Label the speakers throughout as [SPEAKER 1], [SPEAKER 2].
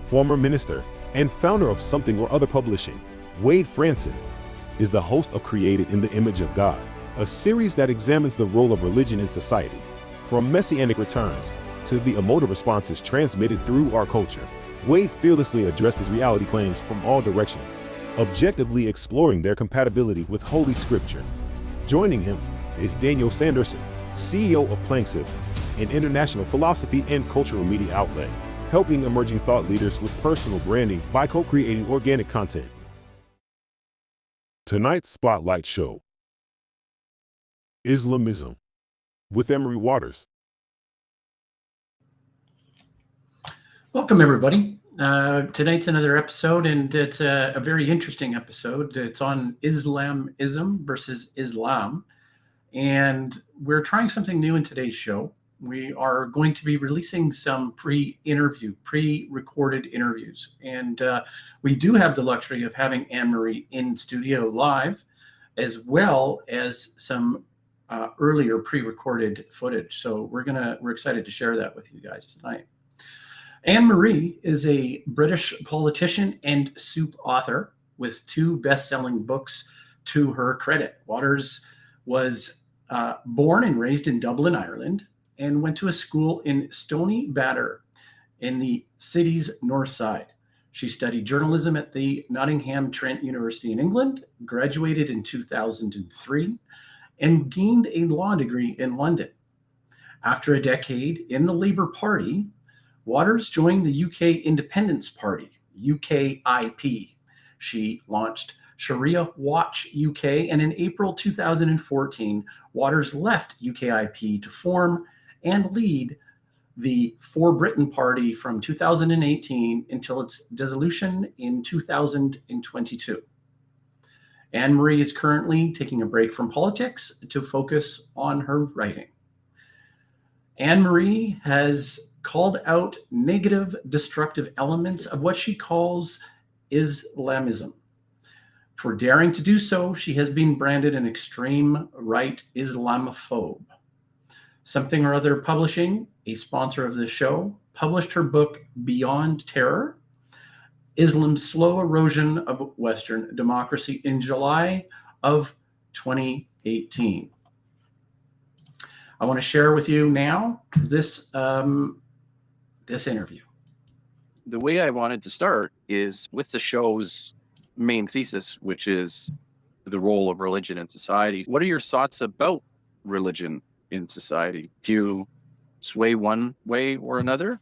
[SPEAKER 1] former minister and founder of Something or Other Publishing, Wade Franson, is the host of Created in the Image of God, a series that examines the role of religion in society, from messianic returns to the emotive responses transmitted through our culture. Wade fearlessly addresses reality claims from all directions, objectively exploring their compatibility with Holy Scripture. Joining him is Daniel Sanderson, CEO of Planksiv, an international philosophy and cultural media outlet, helping emerging thought leaders with personal branding by co-creating organic content. Tonight's Spotlight Show: Islamism, with Emery Waters.
[SPEAKER 2] Welcome, everybody. Tonight's another episode, and it's a very interesting episode. It's on Islamism versus Islam, and we're trying something new in today's show. We are going to be releasing some pre-recorded interviews, and we do have the luxury of having Anne-Marie in studio live, as well as some earlier pre-recorded footage. So we're excited to share that with you guys tonight. Anne-Marie is a British politician and SOOP author with 2 best-selling books to her credit. Waters was born and raised in Dublin, Ireland, and went to a school in Stoneybatter in the city's Northside. She studied journalism at the Nottingham Trent University in England, graduated in 2003, and gained a law degree in London. After a decade in the Labour Party, Waters joined the UK Independence Party, UKIP. She launched Sharia Watch UK, and in April 2014, Waters left UKIP to form and lead the For Britain Party from 2018 until its dissolution in 2022. Anne-Marie is currently taking a break from politics to focus on her writing. Anne-Marie has called out negative, destructive elements of what she calls Islamism. For daring to do so, she has been branded an extreme right Islamophobe. Something or Other Publishing, a sponsor of this show, published her book Beyond Terror: Islam's Slow Erosion of Western Democracy in July of 2018. I want to share with you now this interview.
[SPEAKER 3] The way I wanted to start is with the show's main thesis, which is the role of religion in society. What are your thoughts about religion in society? Do you sway one way or another?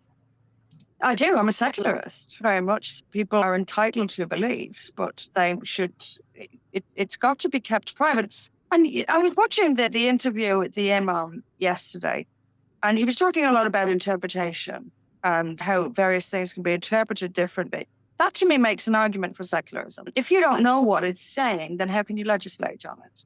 [SPEAKER 4] I do. I'm a secularist, very much. People are entitled to beliefs, but they should, it's got to be kept private. And I was watching the interview with the Imam yesterday, and he was talking a lot about interpretation and how various things can be interpreted differently. That to me makes an argument for secularism. If you don't know what it's saying, then how can you legislate on it?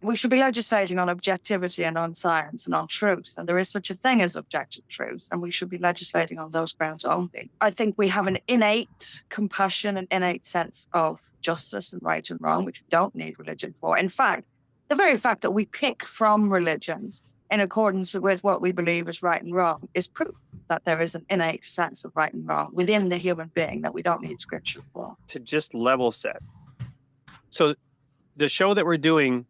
[SPEAKER 4] We should be legislating on objectivity and on science and on truth. And there is such a thing as objective truth, and we should be legislating on those grounds only. I think we have an innate compassion, an innate sense of justice and right and wrong, which we don't need religion for. In fact, the very fact that we pick from religions in accordance with what we believe is right and wrong is proof that there is an innate sense of right and wrong within the human being that we don't need scripture for.
[SPEAKER 5] To just level set. So the show that we're doing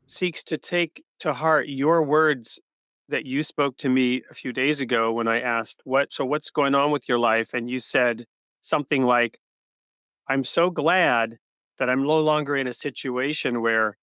[SPEAKER 5] seeks to take to heart your words that you spoke to me a few days ago when I asked, what's going on with your life? And you said something like, I'm so glad that I'm no longer in a situation where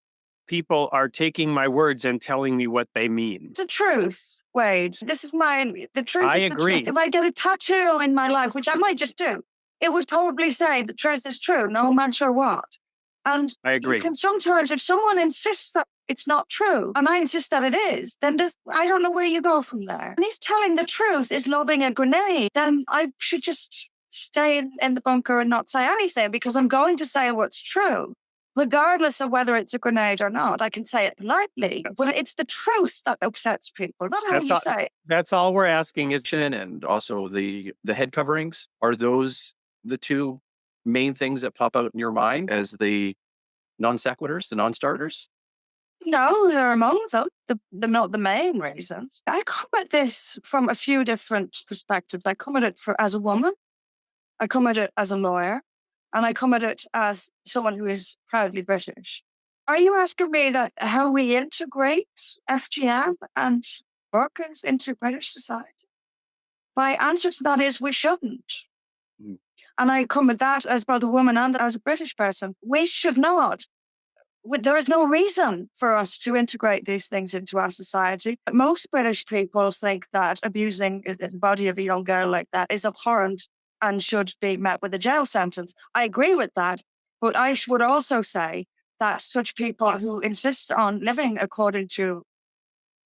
[SPEAKER 5] people are taking my words and telling me what they mean.
[SPEAKER 4] The truth, Wade. This is the truth.
[SPEAKER 5] I
[SPEAKER 4] is
[SPEAKER 5] agree.
[SPEAKER 4] The truth. If I get a tattoo in my life, which I might just do, it would probably say the truth is true, no matter what. And
[SPEAKER 5] I agree.
[SPEAKER 4] You can sometimes, if someone insists that it's not true, and I insist that it is, then I don't know where you go from there. And if telling the truth is lobbing a grenade, then I should just stay in the bunker and not say anything, because I'm going to say what's true. Regardless of whether it's a grenade or not, I can say it politely. But it's the truth that upsets people, not how you say it.
[SPEAKER 5] That's all we're asking is...
[SPEAKER 3] And also the head coverings, are those the 2 main things that pop out in your mind as the non sequiturs, the non-starters?
[SPEAKER 4] No, they're among them. They're not the main reasons. I come at this from a few different perspectives. I come at it as a woman. I come at it as a lawyer, and I come at it as someone who is proudly British. Are you asking me that how we integrate FGM and burqas into British society? My answer to that is we shouldn't.
[SPEAKER 3] Mm.
[SPEAKER 4] And I come at that as both a woman and as a British person. We should not. There is no reason for us to integrate these things into our society. Most British people think that abusing the body of a young girl like that is abhorrent and should be met with a jail sentence. I agree with that. But I would also say that such people who insist on living according to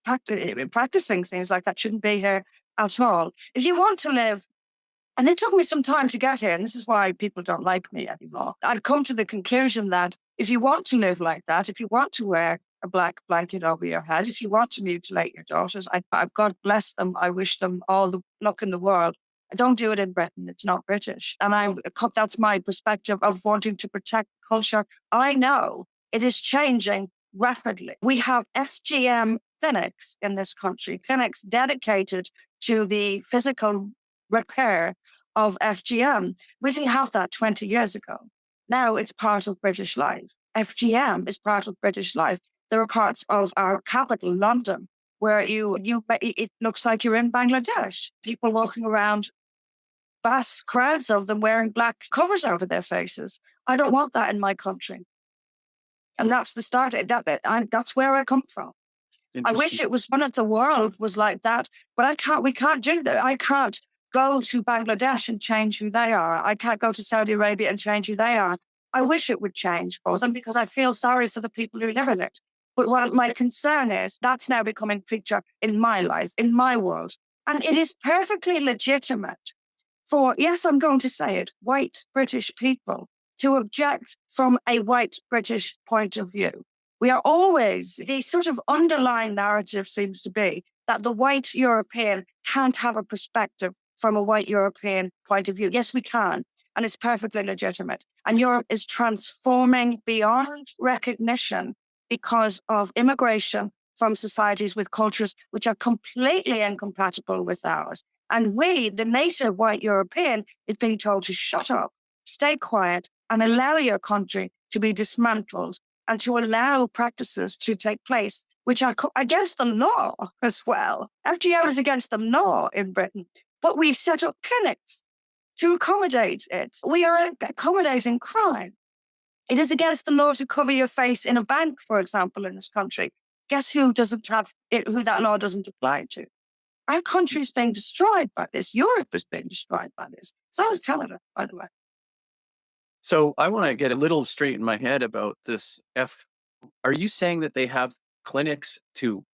[SPEAKER 4] practicing things like that shouldn't be here at all. If you want to live, and it took me some time to get here, and this is why people don't like me anymore, I'd come to the conclusion that if you want to live like that, if you want to wear a black blanket over your head, if you want to mutilate your daughters, God bless them. I wish them all the luck in the world. Don't do it in Britain. It's not British. And that's my perspective of wanting to protect culture. I know it is changing rapidly. We have FGM clinics in this country, clinics dedicated to the physical repair of FGM. We didn't have that 20 years ago. Now it's part of British life. FGM is part of British life. There are parts of our capital, London, where it looks like you're in Bangladesh. People walking around, vast crowds of them wearing black covers over their faces. I don't want that in my country. And that's the start. That's where I come from. I wish it was one of the world was like that, but we can't do that. I can't go to Bangladesh and change who they are. I can't go to Saudi Arabia and change who they are. I wish it would change for them because I feel sorry for the people who live in it. But what my concern is, that's now becoming a feature in my life, in my world. And it is perfectly legitimate for, yes, I'm going to say it, white British people to object from a white British point of view. We are always, the sort of underlying narrative seems to be that the white European can't have a perspective from a white European point of view. Yes, we can, and it's perfectly legitimate. And Europe is transforming beyond recognition because of immigration from societies with cultures which are completely incompatible with ours. And we, the native white European, is being told to shut up, stay quiet, and allow your country to be dismantled and to allow practices to take place which are against the law as well. FGM is against the law in Britain, but we've set up clinics to accommodate it. We are accommodating crime. It is against the law to cover your face in a bank, for example, in this country. Guess who doesn't have it, who that law doesn't apply to? Our country is being destroyed by this. Europe is being destroyed by this. So is Canada, by the way.
[SPEAKER 3] So I want to get a little straight in my head about this. Are you saying that they have clinics to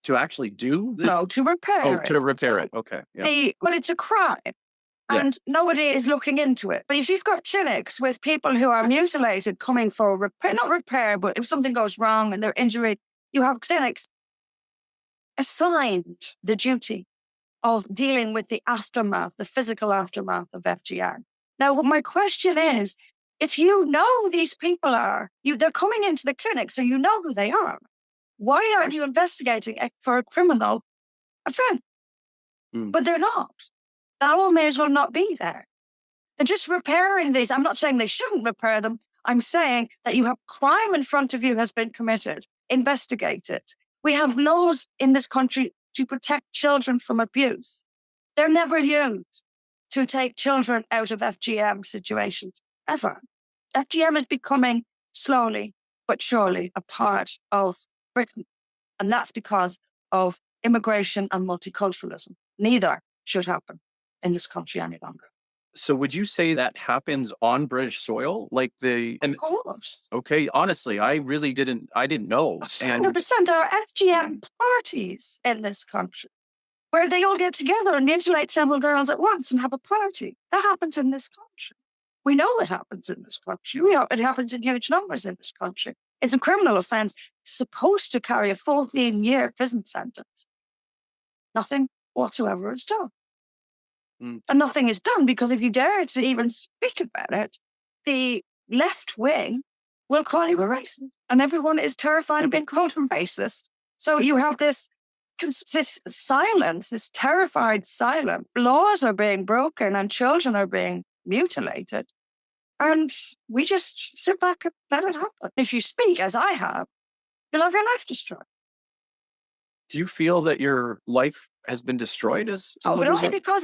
[SPEAKER 3] actually do this?
[SPEAKER 4] No, to repair it.
[SPEAKER 3] To repair it. Okay. Yeah.
[SPEAKER 4] But it's a crime. And nobody is looking into it. But if you've got clinics with people who are mutilated coming for repair, not repair, but if something goes wrong and they're injured, you have clinics assigned the duty of dealing with the aftermath, the physical aftermath of FGM. Now, what my question is, if you know these people they're coming into the clinic, so you know who they are. Why aren't you investigating for a criminal offense? But they're not. That all may as well not be there. They're just repairing these. I'm not saying they shouldn't repair them. I'm saying that you have crime in front of you has been committed. Investigate it. We have laws in this country to protect children from abuse. They're never used to take children out of FGM situations, ever. FGM is becoming slowly but surely a part of Britain. And that's because of immigration and multiculturalism. Neither should happen in this country any longer.
[SPEAKER 3] So would you say that happens on British soil?
[SPEAKER 4] Of course.
[SPEAKER 3] Okay, honestly, I didn't know.
[SPEAKER 4] 100%. There are FGM parties in this country where they all get together and mutilate several girls at once and have a party. That happens in this country. We know it happens in this country. It happens in huge numbers in this country. It's a criminal offense supposed to carry a 14-year prison sentence. Nothing whatsoever is done. And nothing is done because if you dare to even speak about it, the left wing will call you a racist. And everyone is terrified of being called a racist. So you have this Because this silence, this terrified silence, laws are being broken and children are being mutilated. And we just sit back and let it happen. If you speak, as I have, you'll have your life destroyed.
[SPEAKER 3] Do you feel that your life has been destroyed as
[SPEAKER 4] but only because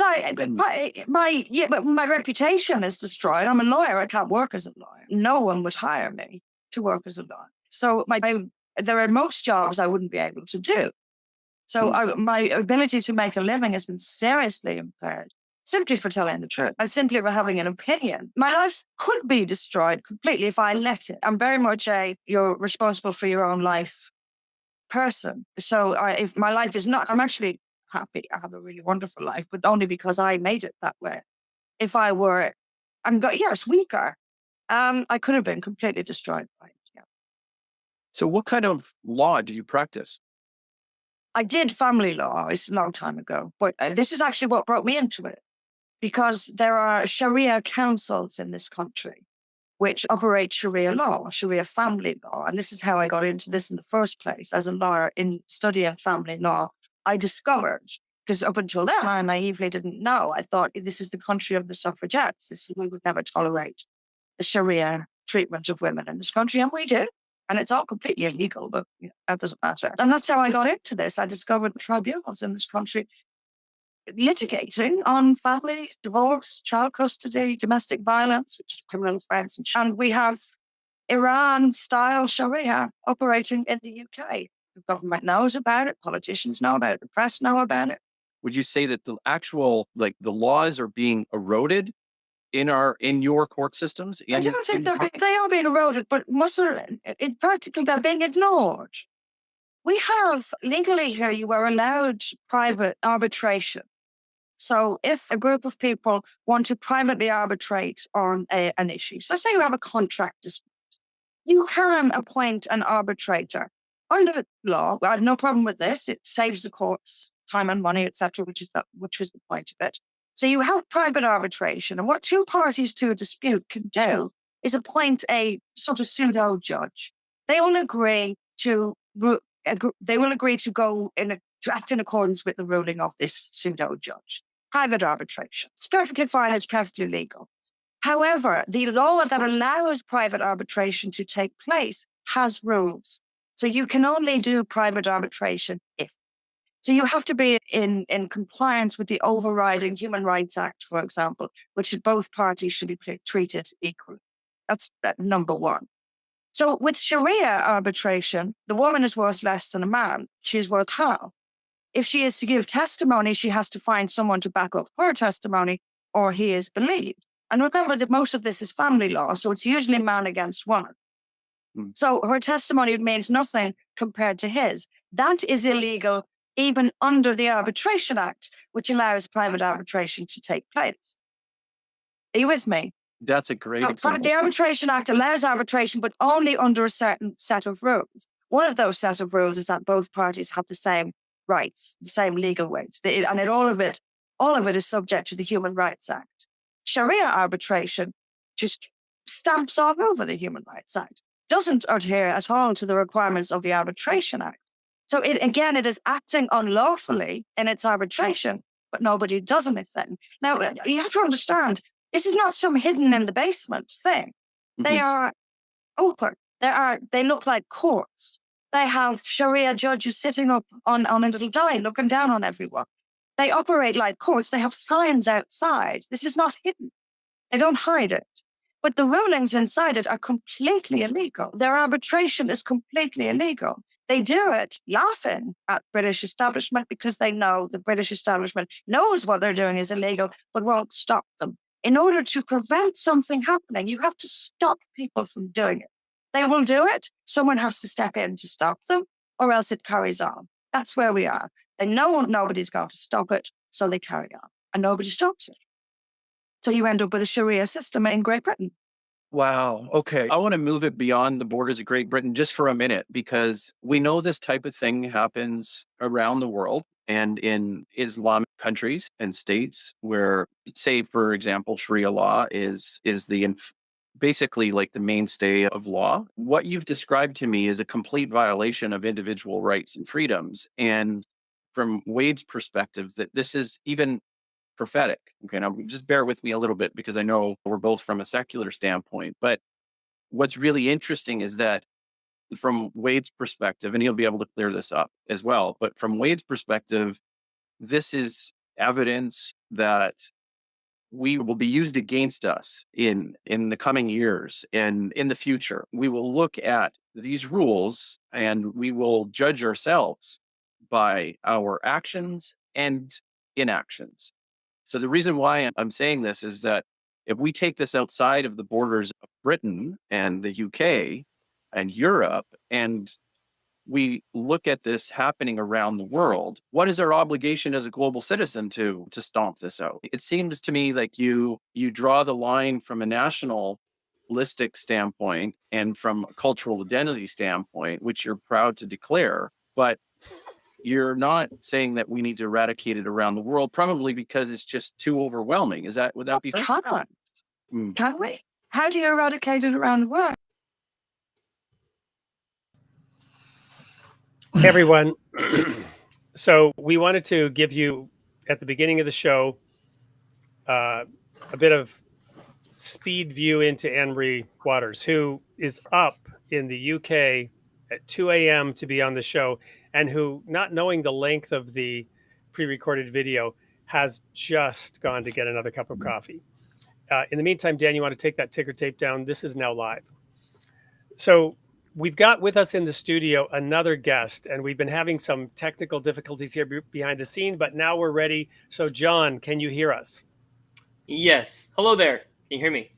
[SPEAKER 4] my reputation is destroyed. I'm a lawyer. I can't work as a lawyer. No one would hire me to work as a lawyer. So there are most jobs I wouldn't be able to do. So my ability to make a living has been seriously impaired, simply for telling the truth and simply for having an opinion. My life could be destroyed completely if I let it. I'm very much you're responsible for your own life person. So if my life is not, I'm actually happy. I have a really wonderful life, but only because I made it that way. If I were, weaker, I could have been completely destroyed by it. Yeah.
[SPEAKER 3] So what kind of law do you practice?
[SPEAKER 4] I did family law. It's a long time ago, but this is actually what brought me into it, because there are Sharia councils in this country which operate Sharia law, Sharia family law. And this is how I got into this in the first place. As a lawyer in studying family law, I discovered, because up until then, I naively didn't know. I thought this is the country of the suffragettes. We would never tolerate the Sharia treatment of women in this country, and we do. And it's all completely illegal, but that doesn't matter. And that's how I got into this. I discovered tribunals in this country litigating on family, divorce, child custody, domestic violence, which is criminal offence. And we have Iran-style Sharia operating in the UK. The government knows about it, politicians know about it, the press know about it.
[SPEAKER 3] Would you say that the actual, the laws are being eroded in your court systems?
[SPEAKER 4] I don't think they are being eroded, but in practical, they're being ignored. We have, legally here, you are allowed private arbitration. So if a group of people want to privately arbitrate on an issue, so say you have a contract dispute, you can appoint an arbitrator. Under the law, I have no problem with this. It saves the courts time and money, etc., which is the point of it. So you have private arbitration, and what two parties to a dispute can do is appoint a sort of pseudo judge. They will agree to go to act in accordance with the ruling of this pseudo judge. Private arbitration. It's perfectly fine. It's perfectly legal. However, the law that allows private arbitration to take place has rules. So you can only do private arbitration if. So you have to be in compliance with the overriding Human Rights Act, for example, which both parties should be treated equally. That's number one. So with Sharia arbitration, the woman is worth less than a man. She is worth half. If she is to give testimony, she has to find someone to back up her testimony, or he is believed. And remember that most of this is family law, so it's usually man against woman. So her testimony means nothing compared to his. That is illegal even under the Arbitration Act, which allows private arbitration to take place. Are you with me?
[SPEAKER 3] That's a great example.
[SPEAKER 4] The Arbitration Act allows arbitration, but only under a certain set of rules. One of those set of rules is that both parties have the same rights, the same legal weights, and all of it is subject to the Human Rights Act. Sharia arbitration just stamps all over the Human Rights Act, doesn't adhere at all to the requirements of the Arbitration Act. So it is acting unlawfully in its arbitration, but nobody does anything. Now, you have to understand, this is not some hidden in the basement thing. They are open. They look like courts. They have Sharia judges sitting up on a little dais looking down on everyone. They operate like courts. They have signs outside. This is not hidden. They don't hide it. But the rulings inside it are completely illegal. Their arbitration is completely illegal. They do it laughing at British establishment because they know the British establishment knows what they're doing is illegal, but won't stop them. In order to prevent something happening, you have to stop people from doing it. They will do it. Someone has to step in to stop them, or else it carries on. That's where we are. They know nobody's going to stop it, so they carry on, and nobody stops it. So you end up with a Sharia system in Great Britain.
[SPEAKER 3] Wow. Okay. I want to move it beyond the borders of Great Britain just for a minute, because we know this type of thing happens around the world and in Islamic countries and states where, say, for example, Sharia law is basically like the mainstay of law. What you've described to me is a complete violation of individual rights and freedoms. And from Wade's perspective that this is even prophetic. Okay, now just bear with me a little bit because I know we're both from a secular standpoint. But what's really interesting is that from Wade's perspective, and he'll be able to clear this up as well, but from Wade's perspective, this is evidence that we will be used against us in the coming years and in the future. We will look at these rules and we will judge ourselves by our actions and inactions. So the reason why I'm saying this is that if we take this outside of the borders of Britain and the UK and Europe, and we look at this happening around the world, what is our obligation as a global citizen to stomp this out? It seems to me like you draw the line from a nationalistic standpoint and from a cultural identity standpoint, which you're proud to declare, but you're not saying that we need to eradicate it around the world, probably because it's just too overwhelming. Would that be fair?
[SPEAKER 4] Can't we? How do you eradicate it around the world?
[SPEAKER 5] Hey, everyone. So we wanted to give you, at the beginning of the show, a bit of speed view into Anne-Marie Waters, who is up in the UK at 2 a.m. to be on the show, and who, not knowing the length of the pre-recorded video, has just gone to get another cup of coffee. In the meantime, Dan, you want to take that ticker tape down? This is now live. So we've got with us in the studio another guest, and we've been having some technical difficulties here behind the scene, but now we're ready. So John, can you hear us?
[SPEAKER 6] Yes. Hello there. Can you hear me?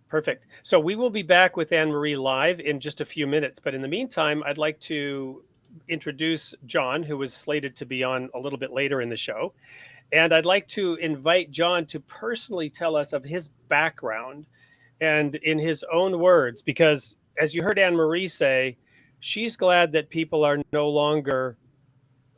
[SPEAKER 5] Perfect. So we will be back with Anne-Marie live in just a few minutes, but in the meantime, I'd like to introduce John, who was slated to be on a little bit later in the show. And I'd like to invite John to personally tell us of his background and in his own words, because as you heard Anne-Marie say, she's glad that people are no longer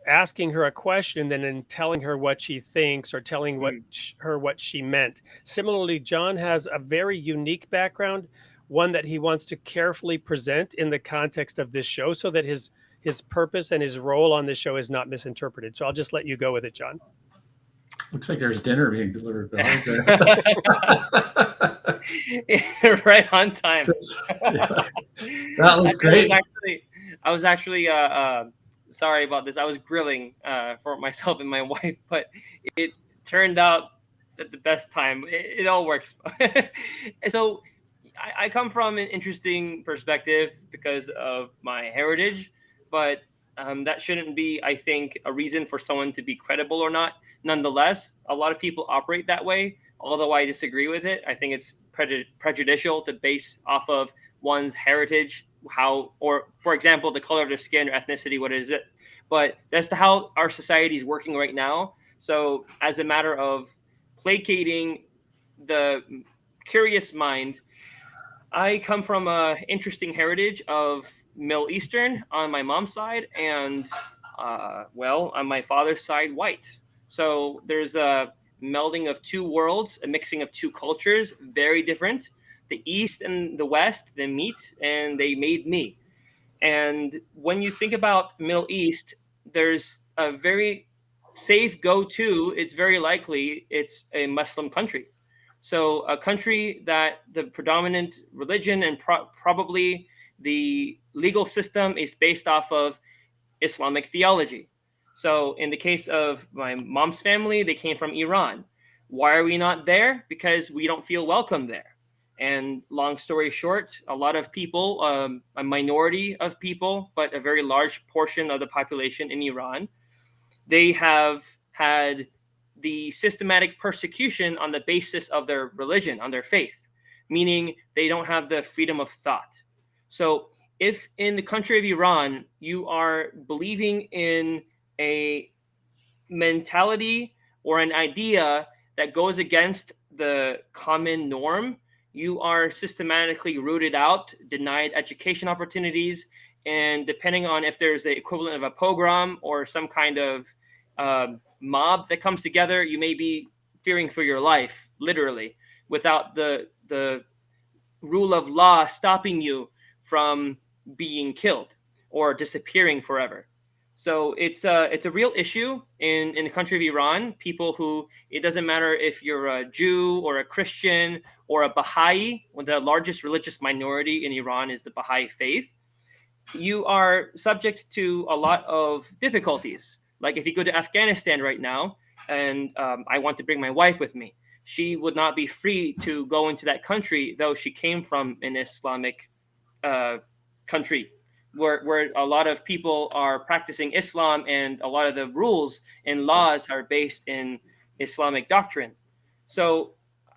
[SPEAKER 5] asking her a question and then telling her what she thinks or telling her what she meant. Similarly, John has a very unique background, one that he wants to carefully present in the context of this show so that his purpose and his role on this show is not misinterpreted. So I'll just let you go with it, John.
[SPEAKER 2] Looks like there's dinner being delivered.
[SPEAKER 6] Right on time.
[SPEAKER 2] That looked great.
[SPEAKER 6] I was actually sorry about this. I was grilling for myself and my wife, but it turned out at the best time. It all works. So I come from an interesting perspective because of my heritage, but that shouldn't be, I think, a reason for someone to be credible or not. Nonetheless, a lot of people operate that way, although I disagree with it. I think it's prejudicial to base off of one's heritage, or for example, the color of their skin or ethnicity, what is it? But that's how our society is working right now. So as a matter of placating the curious mind, I come from an interesting heritage of Middle Eastern on my mom's side and, on my father's side, white. So there's a melding of two worlds, a mixing of two cultures, very different. The East and the West, they meet and they made me. And when you think about Middle East, there's a very safe go-to. It's very likely it's a Muslim country. So a country that the predominant religion and probably the legal system is based off of Islamic theology. So in the case of my mom's family, they came from Iran. Why are we not there? Because we don't feel welcome there. And long story short, a lot of people, a minority of people, but a very large portion of the population in Iran, they have had the systematic persecution on the basis of their religion, on their faith, meaning they don't have the freedom of thought. So if in the country of Iran, you are believing in a mentality or an idea that goes against the common norm, you are systematically rooted out, denied education opportunities, and depending on if there's the equivalent of a pogrom or some kind of mob that comes together, you may be fearing for your life, literally, without the rule of law stopping you from being killed or disappearing forever. So it's a real issue in the country of Iran. People who, it doesn't matter if you're a Jew or a Christian or a Baha'i, well, the largest religious minority in Iran is the Baha'i faith. You are subject to a lot of difficulties. Like if you go to Afghanistan right now, and I want to bring my wife with me, she would not be free to go into that country, though she came from an Islamic country where a lot of people are practicing Islam, and a lot of the rules and laws are based in Islamic doctrine. So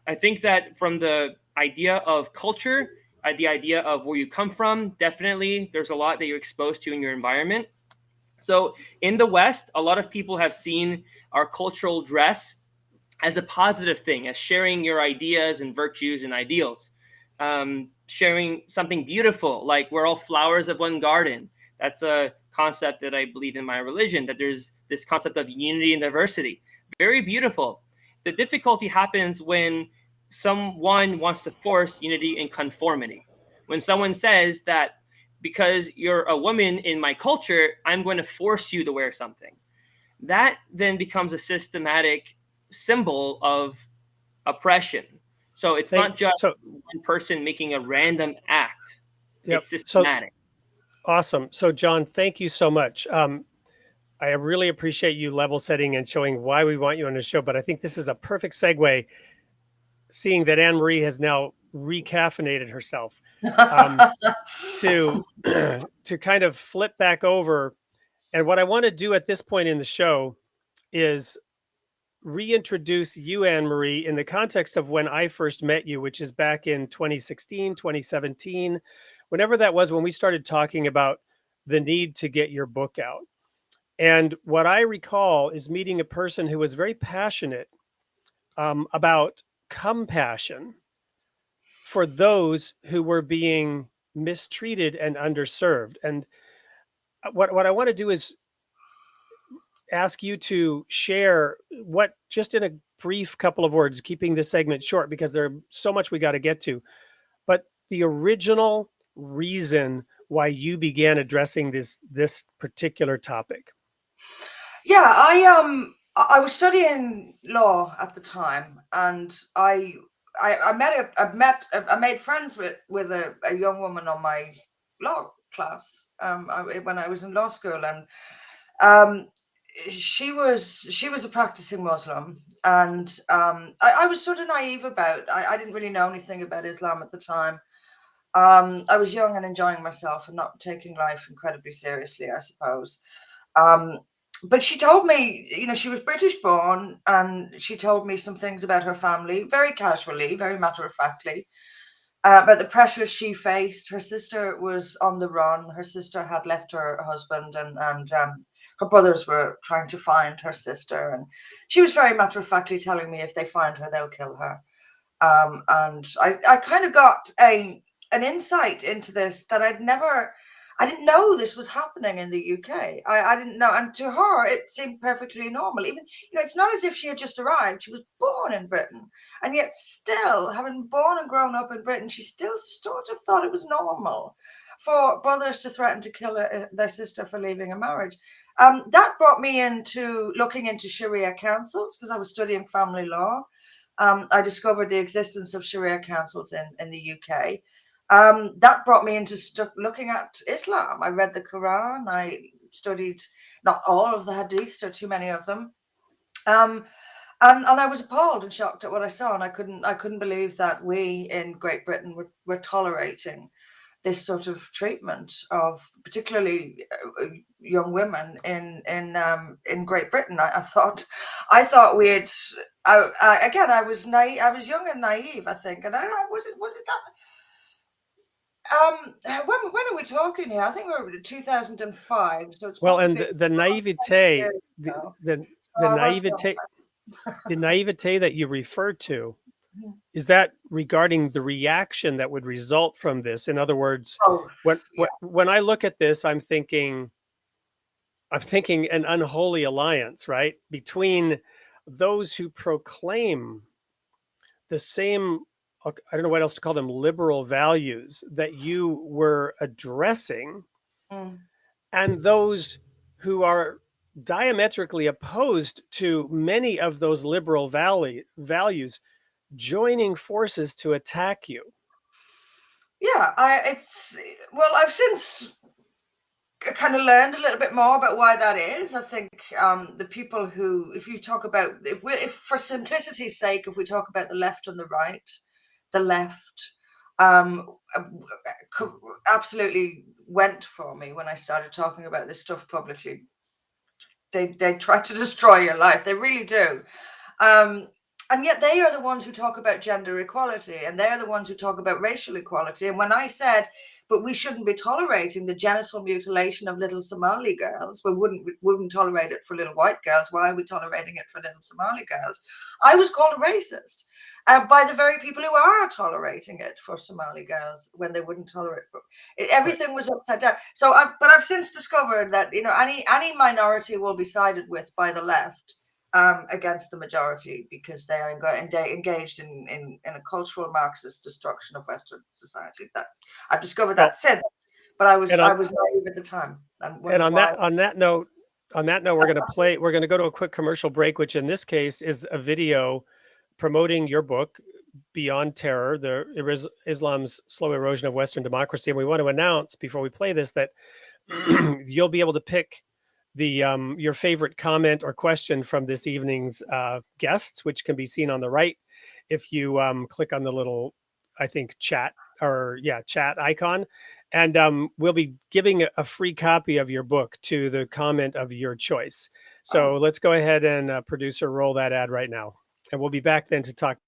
[SPEAKER 6] I think that from the idea of culture, the idea of where you come from, definitely there's a lot that you're exposed to in your environment. So in the West, a lot of people have seen our cultural dress as a positive thing, as sharing your ideas and virtues and ideals. Sharing something beautiful, like we're all flowers of one garden. That's a concept that I believe in my religion, that there's this concept of unity and diversity. Very beautiful. The difficulty happens when someone wants to force unity and conformity. When someone says that because you're a woman in my culture, I'm going to force you to wear something. That then becomes a systematic symbol of oppression. So it's not just one person making a random act.
[SPEAKER 5] Yep.
[SPEAKER 6] It's systematic.
[SPEAKER 5] Awesome. So John, thank you so much. I really appreciate you level setting and showing why we want you on the show, but I think this is a perfect segue, seeing that Anne-Marie has now recaffeinated herself, to kind of flip back over. And what I want to do at this point in the show is reintroduce you, Anne-Marie, in the context of when I first met you, which is back in 2016, 2017, whenever that was, when we started talking about the need to get your book out. And what I recall is meeting a person who was very passionate about compassion for those who were being mistreated and underserved. And what I want to do is ask you to share what, just in a brief couple of words, keeping this segment short because there's so much we got to get to, but the original reason why you began addressing this particular topic.
[SPEAKER 4] Yeah, I was studying law at the time, and I made friends with a young woman on my law class when I was in law school, and she was a practicing Muslim, and I was sort of naive about. I didn't really know anything about Islam at the time. I was young and enjoying myself and not taking life incredibly seriously, I suppose. But she told me, she was British born, and she told me some things about her family, very casually, very matter-of-factly, about the pressures she faced. Her sister was on the run. Her sister had left her husband, and her brothers were trying to find her sister. And she was very matter-of-factly telling me if they find her, they'll kill her. And I kind of got an insight into this that I didn't know this was happening in the UK. I didn't know. And to her, it seemed perfectly normal. Even, it's not as if she had just arrived. She was born in Britain. And yet still, having born and grown up in Britain, she still sort of thought it was normal for brothers to threaten to kill their sister for leaving a marriage. That brought me into looking into Sharia councils because I was studying family law. I discovered the existence of Sharia councils in the UK. That brought me into looking at Islam. I read the Quran. I studied not all of the hadiths, there are too many of them. And I was appalled and shocked at what I saw, and I couldn't believe that we in Great Britain were tolerating this sort of treatment of particularly young women in Great Britain. I thought we had. Again, I was naive. I was young and naive, I think, and was it that. When are we talking here? I think we're 2005. So it's
[SPEAKER 5] the naivete, the naivete that you referred to, is that regarding the reaction that would result from this? In other words, when I look at this, I'm thinking an unholy alliance, right, between those who proclaim the same, I don't know what else to call them, liberal values that you were addressing, and those who are diametrically opposed to many of those liberal values joining forces to attack you.
[SPEAKER 4] Yeah, I've since kind of learned a little bit more about why that is. I think the people who, if you talk about, if for simplicity's sake, if we talk about the left and the right, the left absolutely went for me when I started talking about this stuff publicly. They try to destroy your life. They really do. And yet they are the ones who talk about gender equality, and they're the ones who talk about racial equality. And when I said, but we shouldn't be tolerating the genital mutilation of little Somali girls, we wouldn't tolerate it for little white girls, why are we tolerating it for little Somali girls? I was called a racist by the very people who are tolerating it for Somali girls when they wouldn't tolerate it. Everything was upside down. So, but I've since discovered that, you know, any minority will be sided with by the left against the majority, because they are engaged in a cultural Marxist destruction of Western society. That I've discovered that since, but I was naive at the time.
[SPEAKER 5] And on that note, we're going to go to a quick commercial break, which in this case is a video promoting your book, Beyond Terror: Islam's Slow Erosion of Western Democracy. And we want to announce before we play this that you'll be able to pick your favorite comment or question from this evening's guests, which can be seen on the right if you click on the little, I think, chat icon. And we'll be giving a free copy of your book to the comment of your choice. So let's go ahead and producer, roll that ad right now. And we'll be back then to talk.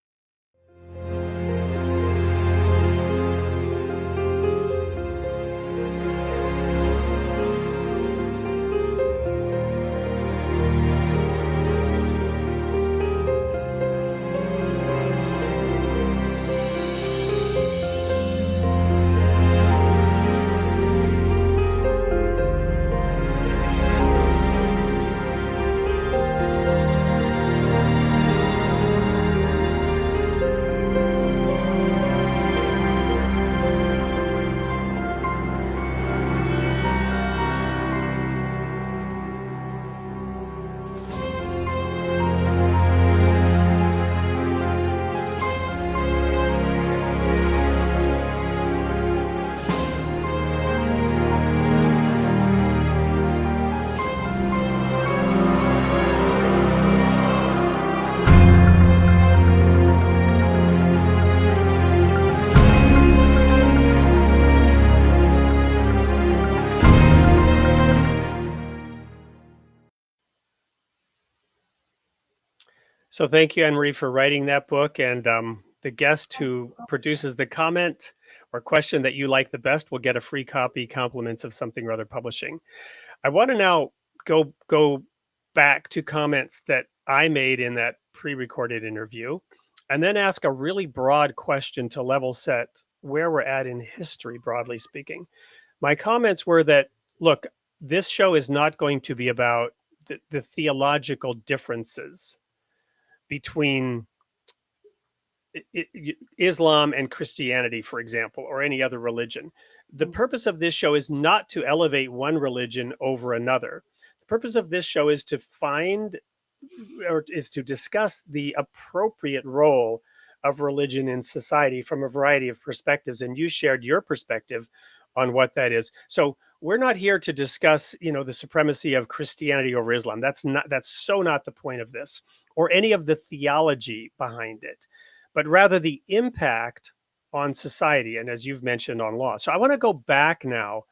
[SPEAKER 5] So thank you, Anne-Marie, for writing that book. And the guest who produces the comment or question that you like the best will get a free copy, compliments of Something or Other Publishing. I want to now go back to comments that I made in that pre-recorded interview, and then ask a really broad question to level set where we're at in history, broadly speaking. My comments were that, look, this show is not going to be about the theological differences between Islam and Christianity, for example, or any other religion. The purpose of this show is not to elevate one religion over another. The purpose of this show is to discuss the appropriate role of religion in society from a variety of perspectives. And you shared your perspective on what that is. So we're not here to discuss, the supremacy of Christianity over Islam. That's so not the point of this, or any of the theology behind it, but rather the impact on society, and as you've mentioned, on law. So I want to go back now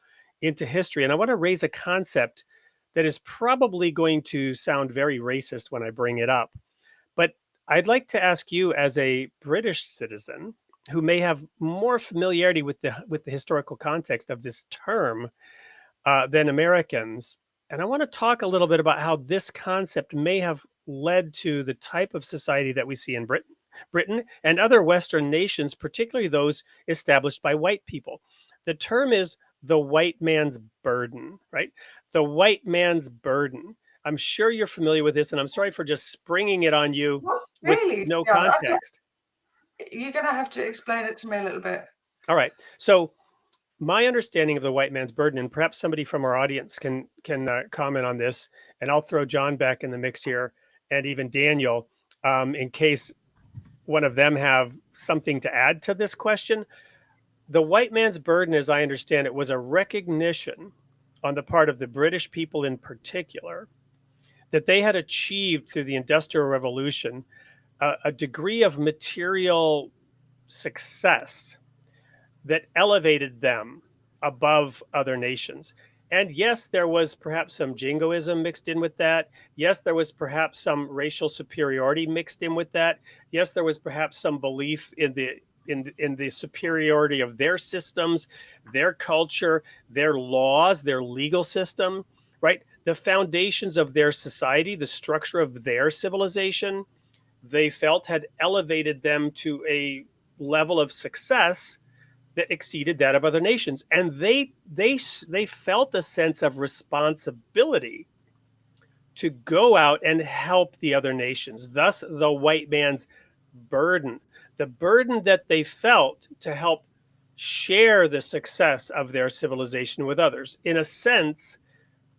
[SPEAKER 5] into history, and I want to raise a concept that is probably going to sound very racist when I bring it up. But I'd like to ask you, as a British citizen who may have more familiarity with the historical context of this term than Americans, and I want to talk a little bit about how this concept may have led to the type of society that we see in Britain and other Western nations, particularly those established by white people. The term is the white man's burden, right? The white man's burden. I'm sure you're familiar with this, and I'm sorry for just springing it on you with no context.
[SPEAKER 4] You're going to have to explain it to me a little bit.
[SPEAKER 5] All right. So my understanding of the white man's burden, and perhaps somebody from our audience can comment on this, and I'll throw John back in the mix here, and even Daniel, in case one of them have something to add to this question. The white man's burden, as I understand it, was a recognition on the part of the British people in particular that they had achieved through the Industrial Revolution a degree of material success that elevated them above other nations. And yes, there was perhaps some jingoism mixed in with that. Yes, there was perhaps some racial superiority mixed in with that. Yes, there was perhaps some belief in the superiority of their systems, their culture, their laws, their legal system, right? The foundations of their society, the structure of their civilization, they felt had elevated them to a level of success that exceeded that of other nations. And they felt a sense of responsibility to go out and help the other nations. Thus, the white man's burden, the burden that they felt to help share the success of their civilization with others. In a sense,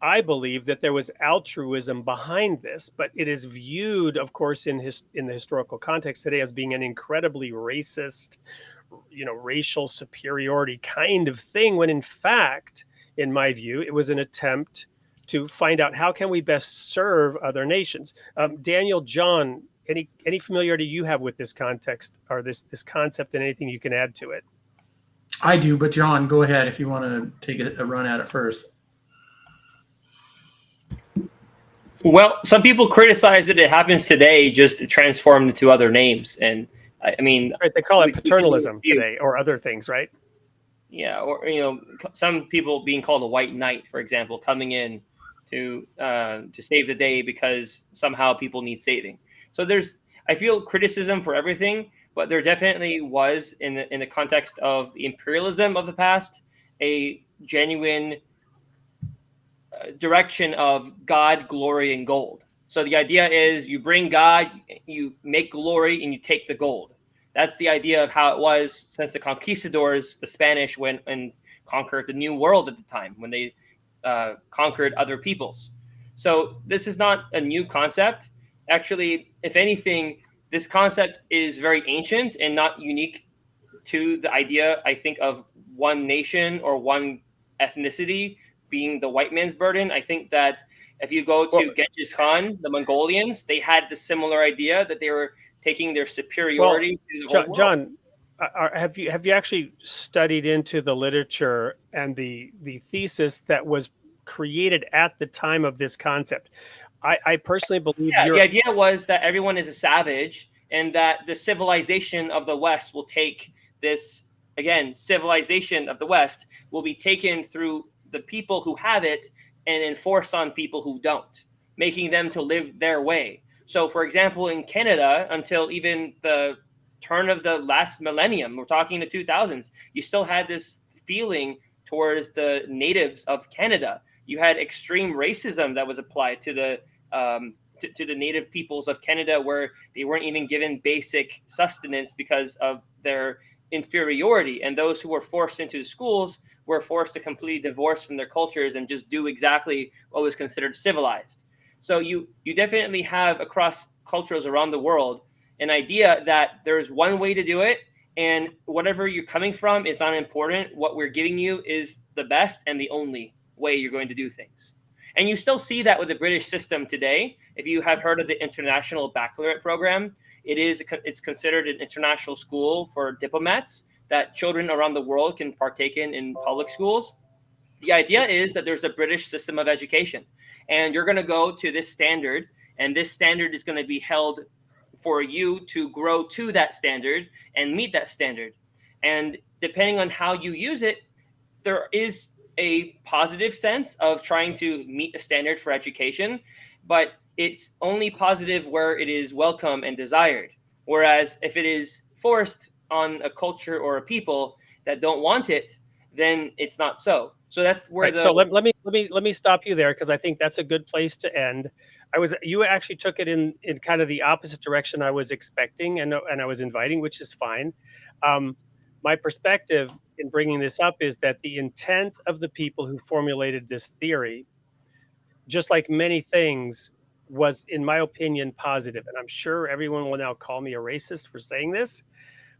[SPEAKER 5] I believe that there was altruism behind this, but it is viewed, of course, in the historical context today as being an incredibly racist, racial superiority kind of thing, when in fact, in my view, it was an attempt to find out how can we best serve other nations. Daniel, John, any familiarity you have with this context or this concept, and anything you can add to it?
[SPEAKER 2] I do, but John, go ahead if you want to take a run at it first.
[SPEAKER 6] Well, some people criticize that it happens today, just transformed into other names. And I mean,
[SPEAKER 5] right, they call it paternalism today, or other things, right?
[SPEAKER 6] Yeah, or some people being called a white knight, for example, coming in to save the day because somehow people need saving. So I feel criticism for everything, but there definitely was in the context of the imperialism of the past a genuine direction of God, glory, and gold. So the idea is you bring God, you make glory, and you take the gold. That's the idea of how it was since the conquistadors, the Spanish, went and conquered the New World at the time, when they conquered other peoples. So this is not a new concept. Actually, if anything, this concept is very ancient and not unique to the idea, I think, of one nation or one ethnicity being the white man's burden. I think that if you go to Genghis Khan, the Mongolians, they had the similar idea that they were taking their superiority to the whole world.
[SPEAKER 5] John, have you actually studied into the literature and the thesis that was created at the time of this concept? I personally believe
[SPEAKER 6] the idea was that everyone is a savage, and that the civilization of the West will take this, again, civilization of the West will be taken through the people who have it and enforced on people who don't, making them to live their way. So, for example, in Canada, until even the turn of the last millennium, we're talking the 2000s, you still had this feeling towards the natives of Canada. You had extreme racism that was applied to the native peoples of Canada, where they weren't even given basic sustenance because of their inferiority. And those who were forced into the schools were forced to completely divorce from their cultures and just do exactly what was considered civilized. So you definitely have, across cultures around the world, an idea that there's one way to do it, and whatever you're coming from is not important. What we're giving you is the best and the only way you're going to do things. And you still see that with the British system today. If you have heard of the International Baccalaureate program, it's considered an international school for diplomats that children around the world can partake in public schools. The idea is that there's a British system of education, and you're going to go to this standard, and this standard is going to be held for you to grow to that standard and meet that standard. And depending on how you use it, there is a positive sense of trying to meet a standard for education, but it's only positive where it is welcome and desired. Whereas if it is forced on a culture or a people that don't want it, then it's not so. So that's where
[SPEAKER 5] So let me stop you there, because I think that's a good place to end. You actually took it in kind of the opposite direction I was expecting and I was inviting, which is fine. my perspective in bringing this up is that the intent of the people who formulated this theory, just like many things, was, in my opinion, positive. And I'm sure everyone will now call me a racist for saying this,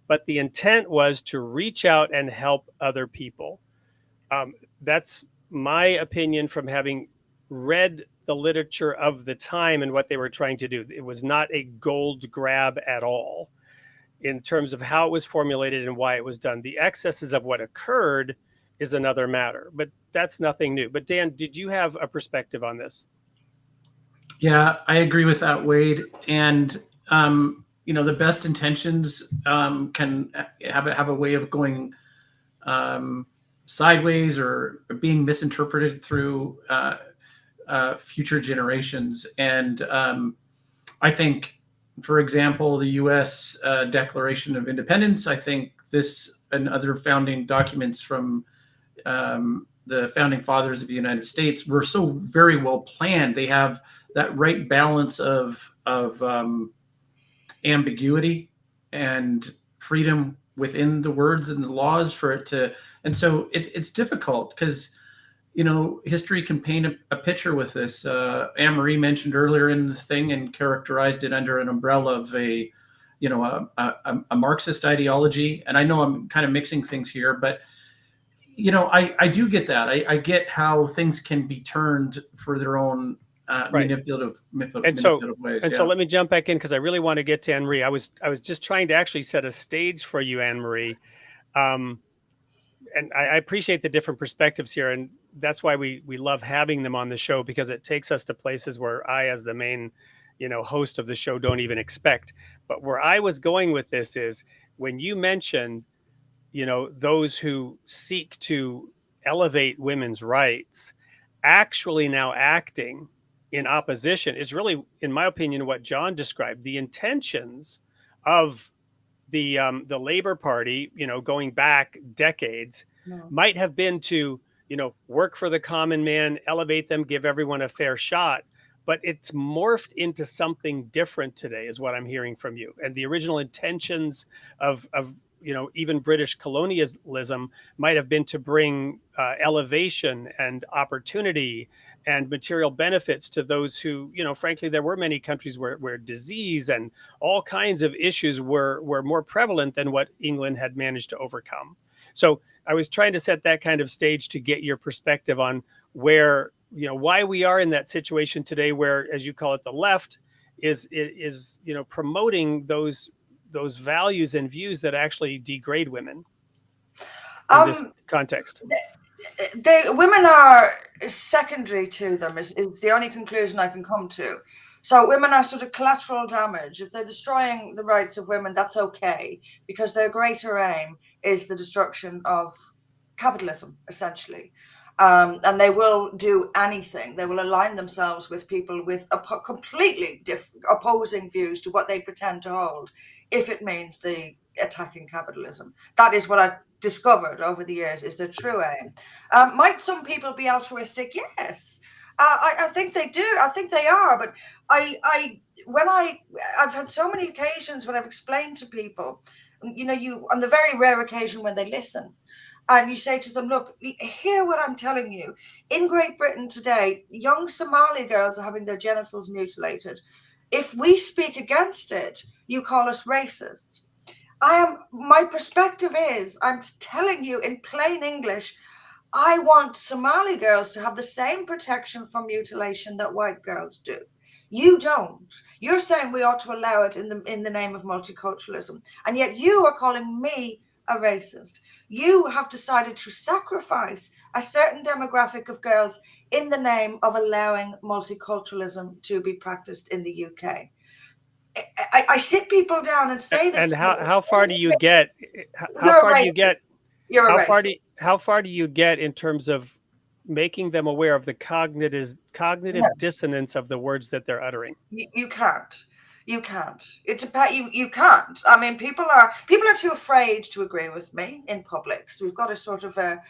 [SPEAKER 5] but the intent was to reach out and help other people. That's my opinion from having read the literature of the time and what they were trying to do. It was not a gold grab at all in terms of how it was formulated and why it was done. The excesses of what occurred is another matter, but that's nothing new. But Dan, did you have a perspective on this?
[SPEAKER 2] Yeah, I agree with that, Wade. And the best intentions can have a way of going sideways or being misinterpreted through future generations. And I think, for example, the U.S. Declaration of Independence, I think this and other founding documents from the founding fathers of the United States were so very well planned. They have that right balance of ambiguity and freedom within the words and the laws for it to, and so it's difficult because history can paint a picture with this. Anne-Marie mentioned earlier in the thing and characterized it under an umbrella of a Marxist ideology. And I know I'm kind of mixing things here, but I do get that. I get how things can be turned for their own manipulative ways.
[SPEAKER 5] So let me jump back in because I really want to get to Anne-Marie. I was just trying to actually set a stage for you, Anne-Marie. And I appreciate the different perspectives here. And that's why we love having them on the show, because it takes us to places where I, as the main, host of the show, don't even expect. But where I was going with this is when you mentioned, those who seek to elevate women's rights actually now acting in opposition is really, in my opinion, what John described. The intentions of the Labour Party, going back decades, might have been to, work for the common man, elevate them, give everyone a fair shot. But it's morphed into something different today, is what I'm hearing from you. And the original intentions of even British colonialism might have been to bring elevation and opportunity and material benefits to those who, frankly, there were many countries where disease and all kinds of issues were more prevalent than what England had managed to overcome. So I was trying to set that kind of stage to get your perspective on where, why we are in that situation today where, as you call it, the left is promoting those values and views that actually degrade women in this context.
[SPEAKER 4] Women are secondary to them is the only conclusion I can come to. So women are sort of collateral damage. If they're destroying the rights of women, that's okay, because their greater aim is the destruction of capitalism, essentially. And they will do anything. They will align themselves with people with completely opposing views to what they pretend to hold, if it means the attacking capitalism. That is what I've discovered over the years is their true aim. Might some people be altruistic? Yes. I think they do. I think they are. But I've had so many occasions when I've explained to people, on the very rare occasion when they listen, and you say to them, look, hear what I'm telling you. In Great Britain today, young Somali girls are having their genitals mutilated. If we speak against it, you call us racists. My perspective is, I'm telling you in plain English, I want Somali girls to have the same protection from mutilation that white girls do. You don't. You're saying we ought to allow it in the name of multiculturalism. And yet you are calling me a racist. You have decided to sacrifice a certain demographic of girls in the name of allowing multiculturalism to be practiced in the UK. I sit people down and say this.
[SPEAKER 5] And how far do you get? How far do you get in terms of making them aware of the cognitive dissonance of the words that they're uttering?
[SPEAKER 4] You can't. You can't. You can't. I mean, people are too afraid to agree with me in public. So we've got a sort of an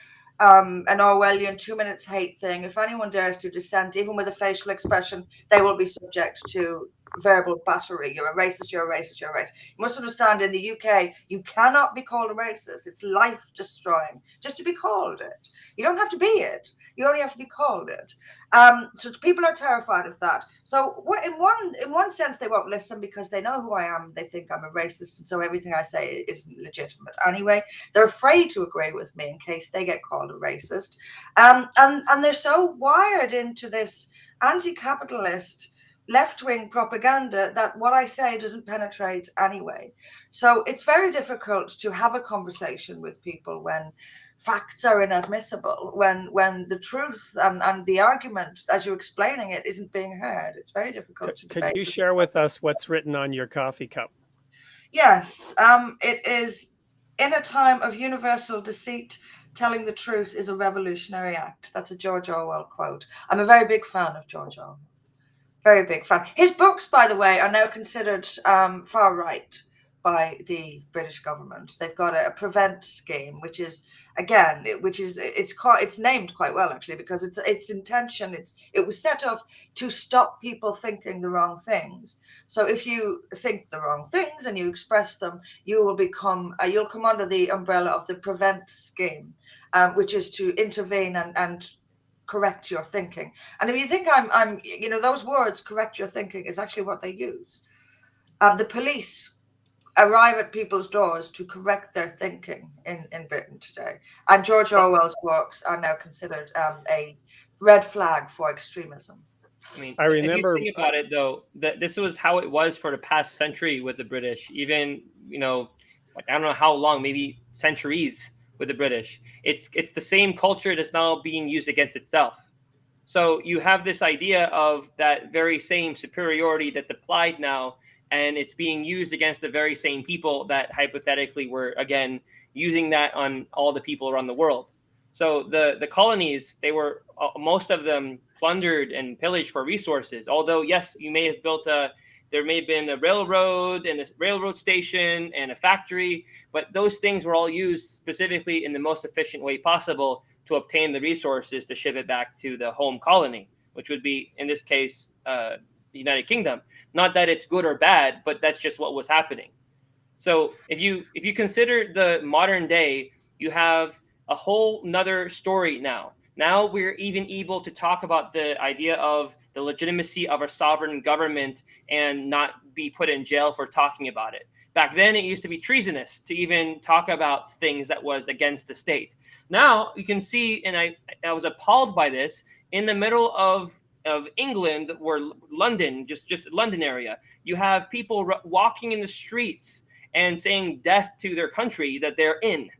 [SPEAKER 4] Orwellian 2 minutes hate thing. If anyone dares to dissent, even with a facial expression, they will be subject to verbal battery. You're a racist, you're a racist, you're a racist. You must understand, in the UK, you cannot be called a racist. It's life destroying just to be called it. You don't have to be it. You only have to be called it. So people are terrified of that. So in one sense, they won't listen because they know who I am. They think I'm a racist, and so everything I say isn't legitimate anyway. They're afraid to agree with me in case they get called a racist. And they're so wired into this anti-capitalist left-wing propaganda that what I say doesn't penetrate anyway. So it's very difficult to have a conversation with people when facts are inadmissible, when the truth and the argument, as you're explaining it, isn't being heard. It's very difficult to debate.
[SPEAKER 5] Could you share with us what's written on your coffee cup?
[SPEAKER 4] Yes, it is, "In a time of universal deceit, telling the truth is a revolutionary act." That's a George Orwell quote. I'm a very big fan of George Orwell. Very big fan. His books, by the way, are now considered far right by the British government. They've got a prevent scheme, which is, again, it's named quite well actually, because its intention, it was set off to stop people thinking the wrong things. So if you think the wrong things and you express them, you will you'll come under the umbrella of the prevent scheme, which is to intervene and correct your thinking. And if you think I'm those words, correct your thinking, is actually what they use. The police arrive at people's doors to correct their thinking in Britain today. And George Orwell's works are now considered a red flag for extremism.
[SPEAKER 6] I mean,
[SPEAKER 5] I remember,
[SPEAKER 6] if you think about it, though, that this was how it was for the past century with the British. Even, I don't know how long, maybe centuries with the British. It's the same culture that's now being used against itself. So you have this idea of that very same superiority that's applied now, and it's being used against the very same people that hypothetically were, again, using that on all the people around the world. So the colonies, they were, most of them, plundered and pillaged for resources. Although, yes, you may have built there may have been a railroad and a railroad station and a factory, but those things were all used specifically in the most efficient way possible to obtain the resources to ship it back to the home colony, which would be, in this case, the United Kingdom. Not that it's good or bad, but that's just what was happening. So if you consider the modern day, you have a whole nother story now. Now we're even able to talk about the idea of the legitimacy of a sovereign government and not be put in jail for talking about it. Back then, it used to be treasonous to even talk about things that was against the state. Now you can see, and I was appalled by this, in the middle of England, where London, just London area, you have people walking in the streets and saying death to their country that they're in.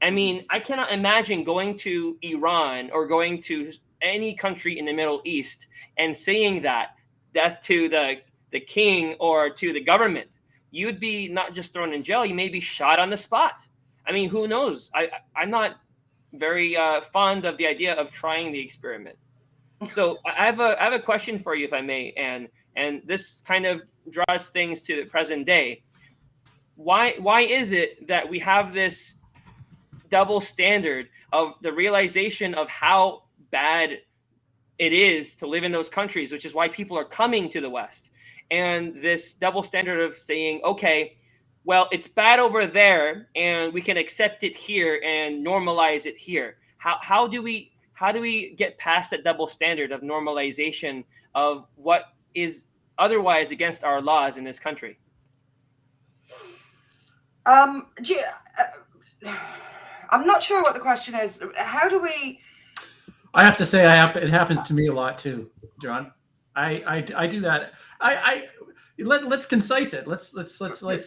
[SPEAKER 6] I mean, I cannot imagine going to Iran or going to any country in the Middle East and saying that death to the king or to the government. You'd be not just thrown in jail, you may be shot on the spot. I mean, who knows? I'm not very fond of the idea of trying the experiment. So I have a question for you, if I may, and this kind of draws things to the present day. Why is it that we have this double standard of the realization of how bad it is to live in those countries, which is why people are coming to the West, and this double standard of saying, okay, well, it's bad over there and we can accept it here and normalize it here? How do we get past that double standard of normalization of what is otherwise against our laws in this country?
[SPEAKER 4] I'm not sure what the question is. How do we?
[SPEAKER 2] I have to say, it happens to me a lot too, John. I do that. Let's concise it. Let's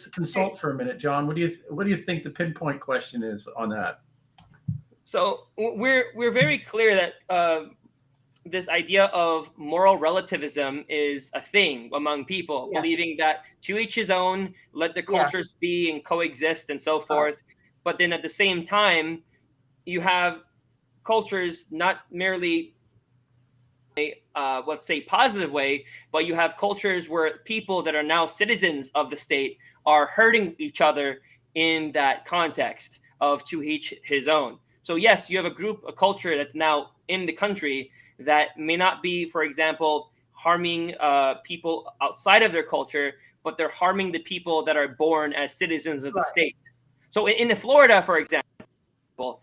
[SPEAKER 2] consult for a minute, John. What do you think the pinpoint question is on that?
[SPEAKER 6] So we're very clear that this idea of moral relativism is a thing among people, believing that to each his own, let the cultures be and coexist and so forth. But then at the same time, you have cultures not merely let's say positive way, but you have cultures where people that are now citizens of the state are hurting each other in that context of to each his own. So yes, you have a culture that's now in the country that may not be, for example, harming people outside of their culture, but they're harming the people that are born as citizens of the state. So in Florida, for example,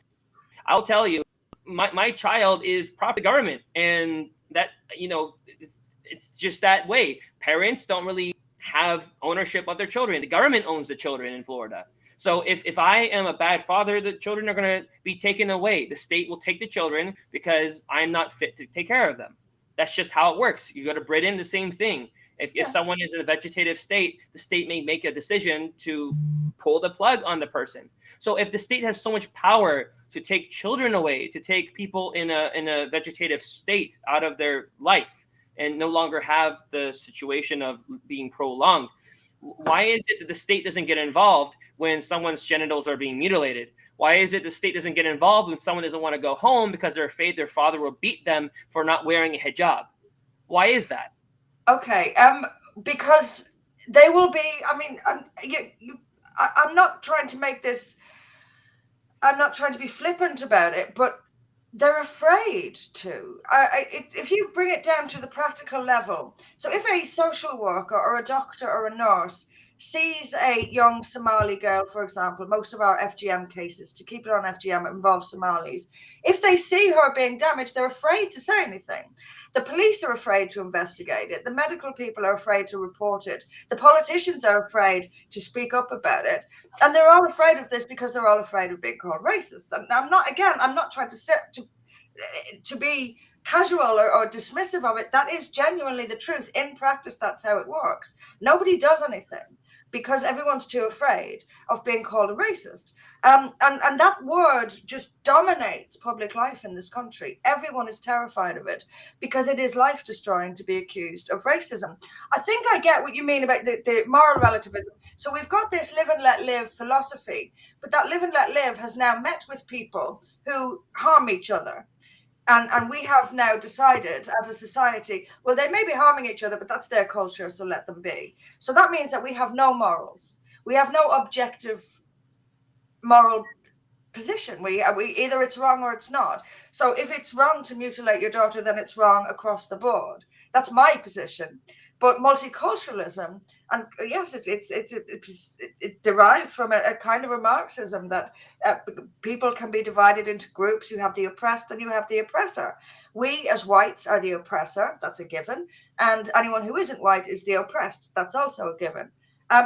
[SPEAKER 6] I'll tell you, my child is property government, and that, it's just that way. Parents don't really have ownership of their children. The government owns the children in Florida. So if I am a bad father, the children are going to be taken away. The state will take the children because I'm not fit to take care of them. That's just how it works. You go to Britain, the same thing. If someone is in a vegetative state, the state may make a decision to pull the plug on the person. So if the state has so much power to take children away, to take people in a vegetative state out of their life and no longer have the situation of being prolonged, why is it that the state doesn't get involved when someone's genitals are being mutilated? Why is it the state doesn't get involved when someone doesn't want to go home because they're afraid their father will beat them for not wearing a hijab? Why is that?
[SPEAKER 4] Okay, because they will be. I mean, I'm not trying to make this. I'm not trying to be flippant about it, but they're afraid to. If you bring it down to the practical level, so if a social worker or a doctor or a nurse sees a young Somali girl, for example, most of our FGM cases, to keep it on FGM, involve Somalis. If they see her being damaged, they're afraid to say anything. The police are afraid to investigate it. The medical people are afraid to report it. The politicians are afraid to speak up about it. And they're all afraid of this because they're all afraid of being called racist. And I'm not trying to be casual or dismissive of it. That is genuinely the truth. In practice, that's how it works. Nobody does anything because everyone's too afraid of being called a racist. And that word just dominates public life in this country. Everyone is terrified of it because it is life-destroying to be accused of racism. I think I get what you mean about the moral relativism. So we've got this live and let live philosophy, but that live and let live has now met with people who harm each other. And we have now decided as a society, well, they may be harming each other, but that's their culture, so let them be. So that means that we have no morals. We have no objective moral position. We either it's wrong or it's not. So if it's wrong to mutilate your daughter, then it's wrong across the board. That's my position. But multiculturalism, and yes, it derived from a kind of a Marxism that people can be divided into groups. You have the oppressed and you have the oppressor. We as whites are the oppressor. That's a given. And anyone who isn't white is the oppressed. That's also a given.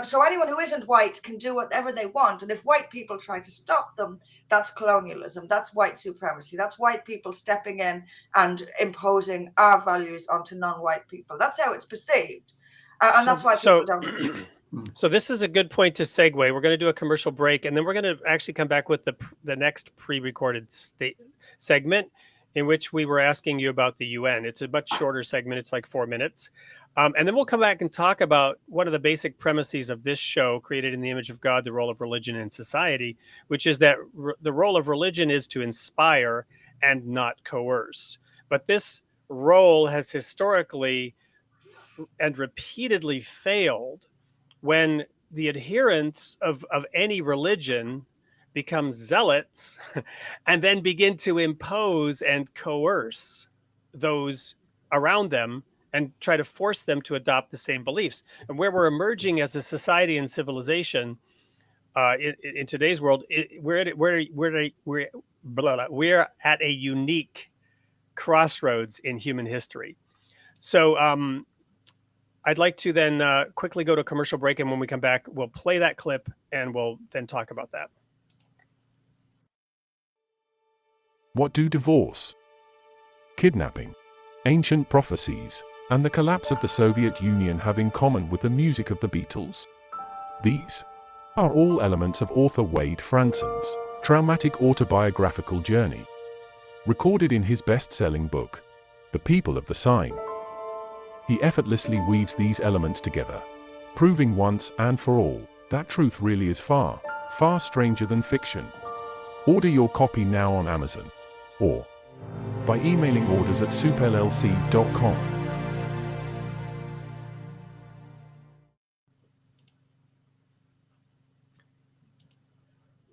[SPEAKER 4] So anyone who isn't white can do whatever they want. And if white people try to stop them, that's colonialism. That's white supremacy. That's white people stepping in and imposing our values onto non-white people. That's how it's perceived. And that's why people don't.
[SPEAKER 5] So this is a good point to segue. We're going to do a commercial break, and then we're going to actually come back with the next pre-recorded segment in which we were asking you about the UN. It's a much shorter segment. It's like 4 minutes. And then we'll come back and talk about one of the basic premises of this show, Created in the Image of God, the role of religion in society, which is that the role of religion is to inspire and not coerce. But this role has historically and repeatedly failed when the adherents of any religion become zealots and then begin to impose and coerce those around them and try to force them to adopt the same beliefs. And where we're emerging as a society and civilization in today's world, we're at a unique crossroads in human history. So I'd like to then quickly go to a commercial break, and when we come back, we'll play that clip and we'll then talk about that.
[SPEAKER 1] What do divorce, kidnapping, ancient prophecies, and the collapse of the Soviet Union have in common with the music of the Beatles? These are all elements of author Wade Franson's traumatic autobiographical journey, recorded in his best-selling book, The People of the Sign. He effortlessly weaves these elements together, proving once and for all that truth really is far, far stranger than fiction. Order your copy now on Amazon, or by emailing orders at soopllc.com.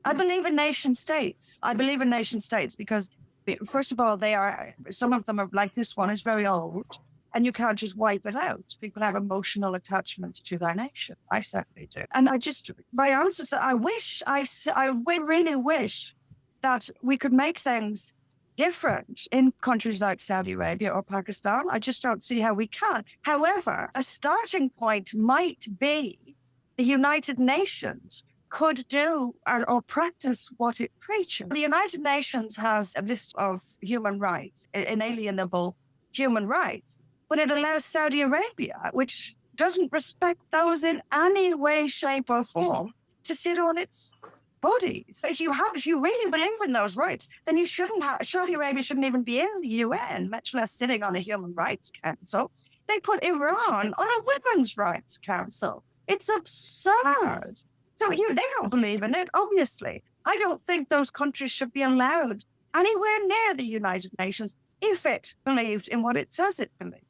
[SPEAKER 4] I believe in nation states. I believe in nation states because, first of all, some of them are like this one is very old. And you can't just wipe it out. People have emotional attachment to their nation. I certainly do. And my answer to, I really wish that we could make things different in countries like Saudi Arabia or Pakistan. I just don't see how we can. However, a starting point might be the United Nations could do or practice what it preaches. The United Nations has a list of human rights, inalienable human rights, but it allows Saudi Arabia, which doesn't respect those in any way, shape, or form, to sit on its bodies. If you really believe in those rights, then you shouldn't have. Saudi Arabia shouldn't even be in the UN, much less sitting on a human rights council. They put Iran on a women's rights council. It's absurd. So they don't believe in it, obviously. I don't think those countries should be allowed anywhere near the United Nations if it believed in what it says it believes.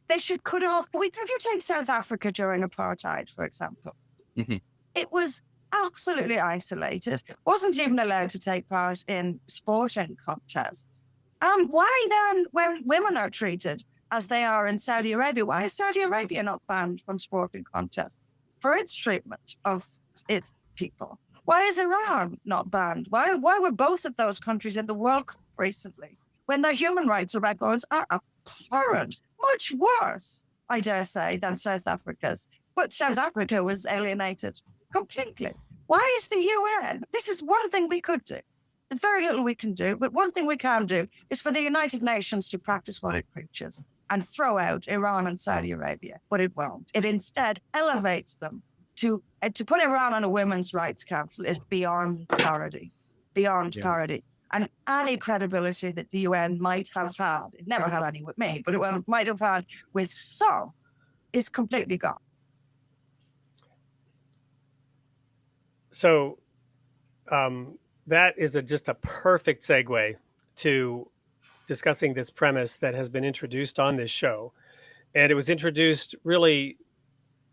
[SPEAKER 4] They should cut off. If you take South Africa during apartheid, for example, it was absolutely isolated, wasn't even allowed to take part in sporting contests. Why then, when women are treated as they are in Saudi Arabia, why is Saudi Arabia not banned from sporting contests for its treatment of its people? Why is Iran not banned? Why were both of those countries in the World Cup recently when their human rights records are abhorrent, much worse, I dare say, than South Africa's? But South Africa was alienated completely. Why is the UN? This is one thing we could do. There's very little we can do, but one thing we can do is for the United Nations to practice what it preaches and throw out Iran and Saudi Arabia, but it won't. It instead elevates them to put Iran on a women's rights council is beyond parody, parody. And any credibility that the UN might have had, it never had any with me, but it might have had with some, is completely gone.
[SPEAKER 5] So that is just a perfect segue to discussing this premise that has been introduced on this show. And it was introduced really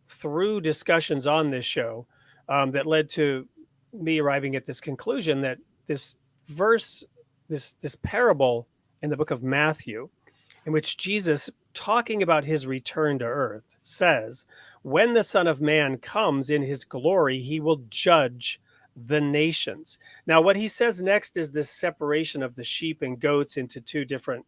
[SPEAKER 5] through discussions on this show that led to me arriving at this conclusion that this verse, this parable in the book of Matthew, in which Jesus, talking about his return to earth, says, when the Son of Man comes in his glory, he will judge the nations. Now, what he says next is this separation of the sheep and goats into two different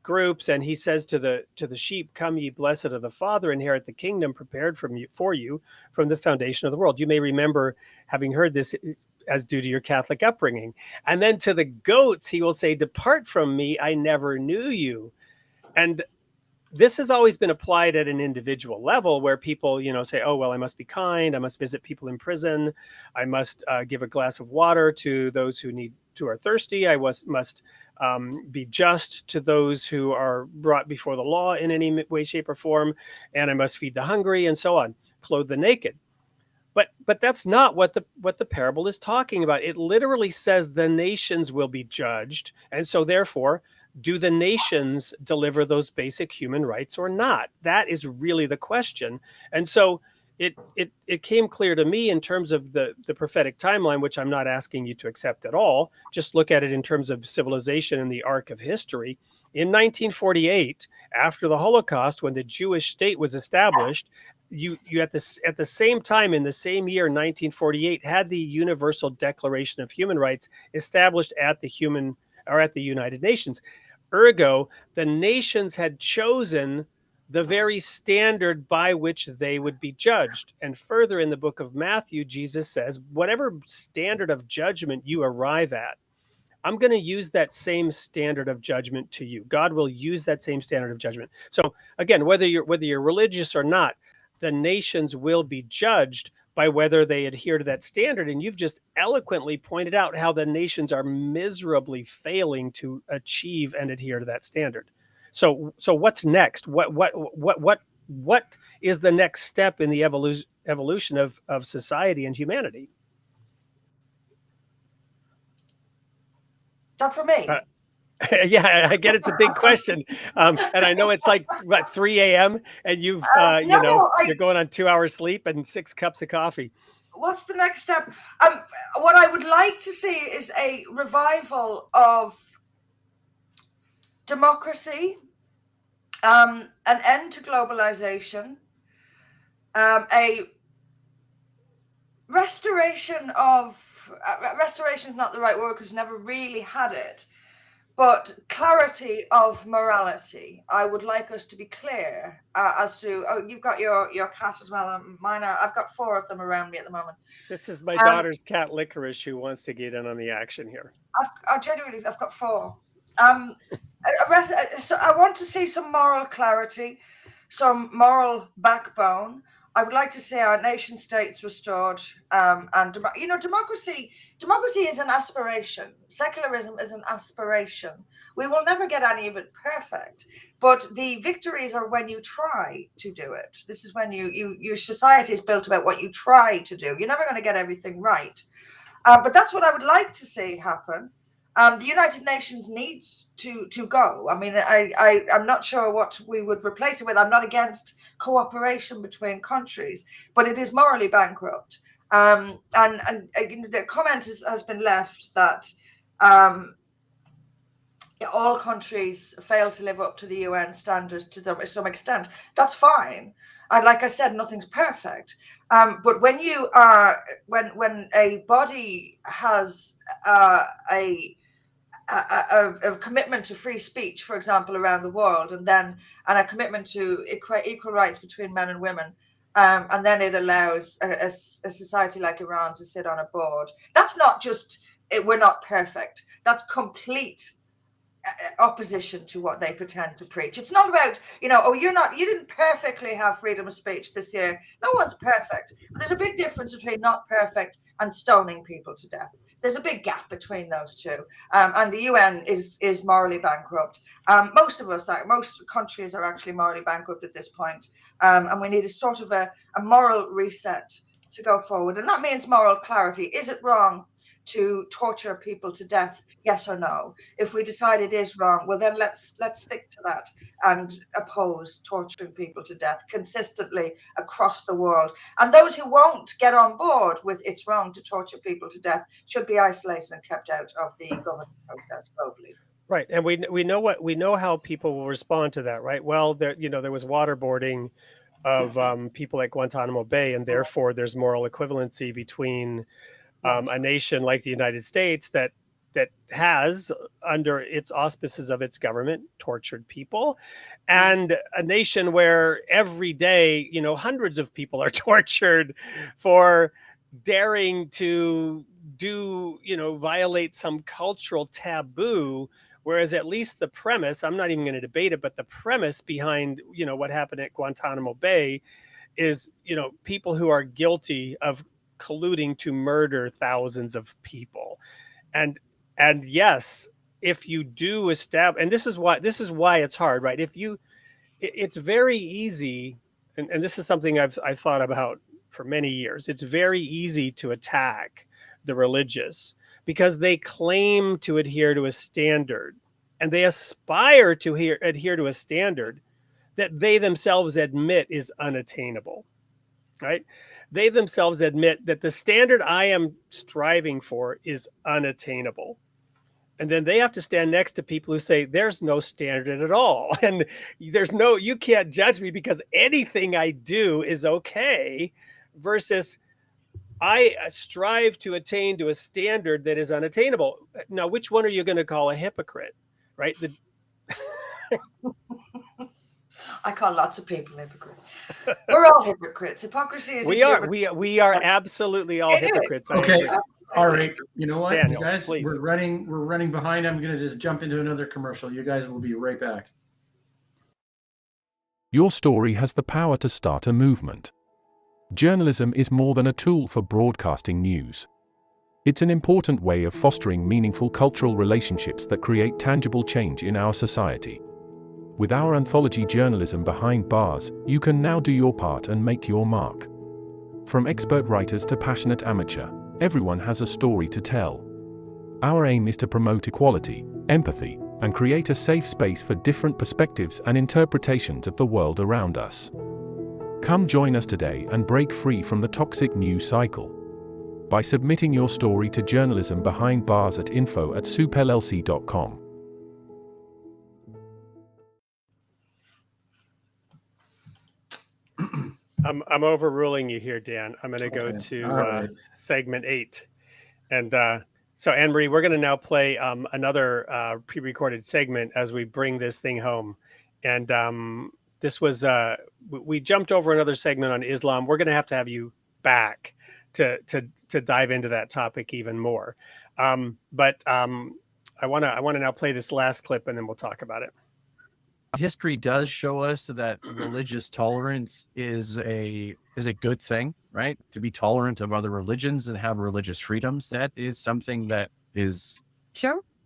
[SPEAKER 5] groups. And he says to the sheep, come ye blessed of the Father, inherit the kingdom prepared for you from the foundation of the world. You may remember having heard this as due to your Catholic upbringing. And then to the goats, he will say, depart from me, I never knew you. And this has always been applied at an individual level where people, say, oh, well, I must be kind. I must visit people in prison. I must give a glass of water to those who are thirsty. I must be just to those who are brought before the law in any way, shape, or form. And I must feed the hungry and so on, clothe the naked. But that's not what the parable is talking about. It literally says the nations will be judged. And so therefore, do the nations deliver those basic human rights or not? That is really the question. And so it came clear to me in terms of the prophetic timeline, which I'm not asking you to accept at all. Just look at it in terms of civilization and the arc of history. In 1948, after the Holocaust, when the Jewish state was established, you at the same time, in the same year, 1948, had the Universal Declaration of Human Rights established at the United Nations. Ergo, the nations had chosen the very standard by which they would be judged. And further in the book of Matthew, Jesus says, whatever standard of judgment you arrive at, I'm going to use that same standard of judgment to you. God will use that same standard of judgment. So again, whether you're religious or not, the nations will be judged by whether they adhere to that standard. And you've just eloquently pointed out how the nations are miserably failing to achieve and adhere to that standard. So what's next? What is the next step in the evolution of society and humanity?
[SPEAKER 4] Not for me.
[SPEAKER 5] Yeah, I get it's a big question, and I know it's like 3 a.m. and you're going on 2 hours sleep and 6 cups of coffee.
[SPEAKER 7] What's the next step? What I would like to see is a revival of democracy, an end to globalization, a restoration of, restoration is not the right word because never really had it, but clarity of morality. I would like us to be clear as to, oh, you've got your cat as well. Mine are, I've got 4 of them around me at the moment.
[SPEAKER 5] This is my daughter's cat Licorice who wants to get in on the action here.
[SPEAKER 7] I've got 4. So I want to see some moral clarity, some moral backbone. I would like to see our nation states restored, and democracy is an aspiration. Secularism is an aspiration. We will never get any of it perfect, but the victories are when you try to do it. This is when your society is built about what you try to do. You're never going to get everything right, but that's what I would like to see happen. The United Nations needs to go. I mean, I'm not sure what we would replace it with. I'm not against cooperation between countries, but it is morally bankrupt. And the comment has been left that all countries fail to live up to the UN standards to some extent. That's fine. And like I said, nothing's perfect. But when you are, when a body has a commitment to free speech, for example, around the world, and a commitment to equal rights between men and women, and then it allows a society like Iran to sit on a board. That's not just we're not perfect. That's complete opposition to what they pretend to preach. It's not about, you didn't perfectly have freedom of speech this year. No one's perfect. But there's a big difference between not perfect and stoning people to death. There's a big gap between those two. And the UN is morally bankrupt. Most countries are actually morally bankrupt at this point. And we need a sort of a moral reset to go forward. And that means moral clarity. Is it wrong to torture people to death? Yes or no? If we decide it is wrong, well, then let's stick to that and oppose torturing people to death consistently across the world. And those who won't get on board with it's wrong to torture people to death should be isolated and kept out of the government process globally.
[SPEAKER 5] Right, and we know how people will respond to that, right? Well, there was waterboarding of people at Guantanamo Bay, and therefore there's moral equivalency between a nation like the United States that has, under its auspices of its government, tortured people, and a nation where every day, hundreds of people are tortured for daring to violate some cultural taboo. Whereas at least the premise, I'm not even going to debate it, but the premise behind, what happened at Guantanamo Bay is, people who are guilty of colluding to murder thousands of people. And yes, if you do establish, and this is why it's hard, right? It's very easy, and this is something I've thought about for many years. It's very easy to attack the religious because they claim to adhere to a standard, and they aspire to adhere to a standard that they themselves admit is unattainable, right? They themselves admit that the standard I am striving for is unattainable. And then they have to stand next to people who say, there's no standard at all. And you can't judge me because anything I do is okay, versus I strive to attain to a standard that is unattainable. Now, which one are you going to call a hypocrite, right?
[SPEAKER 7] I call lots of people hypocrites. We're all hypocrites. Hypocrisy is.
[SPEAKER 5] We are absolutely all hypocrites.
[SPEAKER 2] Okay. All right. You know what,
[SPEAKER 5] Daniel,
[SPEAKER 2] you guys,
[SPEAKER 5] please.
[SPEAKER 2] we're running behind. I'm going to just jump into another commercial. You guys will be right back.
[SPEAKER 8] Your story has the power to start a movement. Journalism is more than a tool for broadcasting news. It's an important way of fostering meaningful cultural relationships that create tangible change in our society. With our anthology Journalism Behind Bars, you can now do your part and make your mark. From expert writers to passionate amateur, everyone has a story to tell. Our aim is to promote equality, empathy, and create a safe space for different perspectives and interpretations of the world around us. Come join us today and break free from the toxic news cycle. By submitting your story to Journalism Behind Bars at info@soopllc.com.
[SPEAKER 5] I'm overruling you here, Dan. I'm going to go
[SPEAKER 2] Okay.
[SPEAKER 5] to
[SPEAKER 2] All right.
[SPEAKER 5] segment 8. And so, Anne-Marie, we're going to now play another pre-recorded segment as we bring this thing home. And this was, we jumped over another segment on Islam. We're going to have you back to dive into that topic even more. But I want to now play this last clip, and then we'll talk about it.
[SPEAKER 3] History does show us that religious tolerance is a good thing, right? To be tolerant of other religions and have religious freedoms, that is something that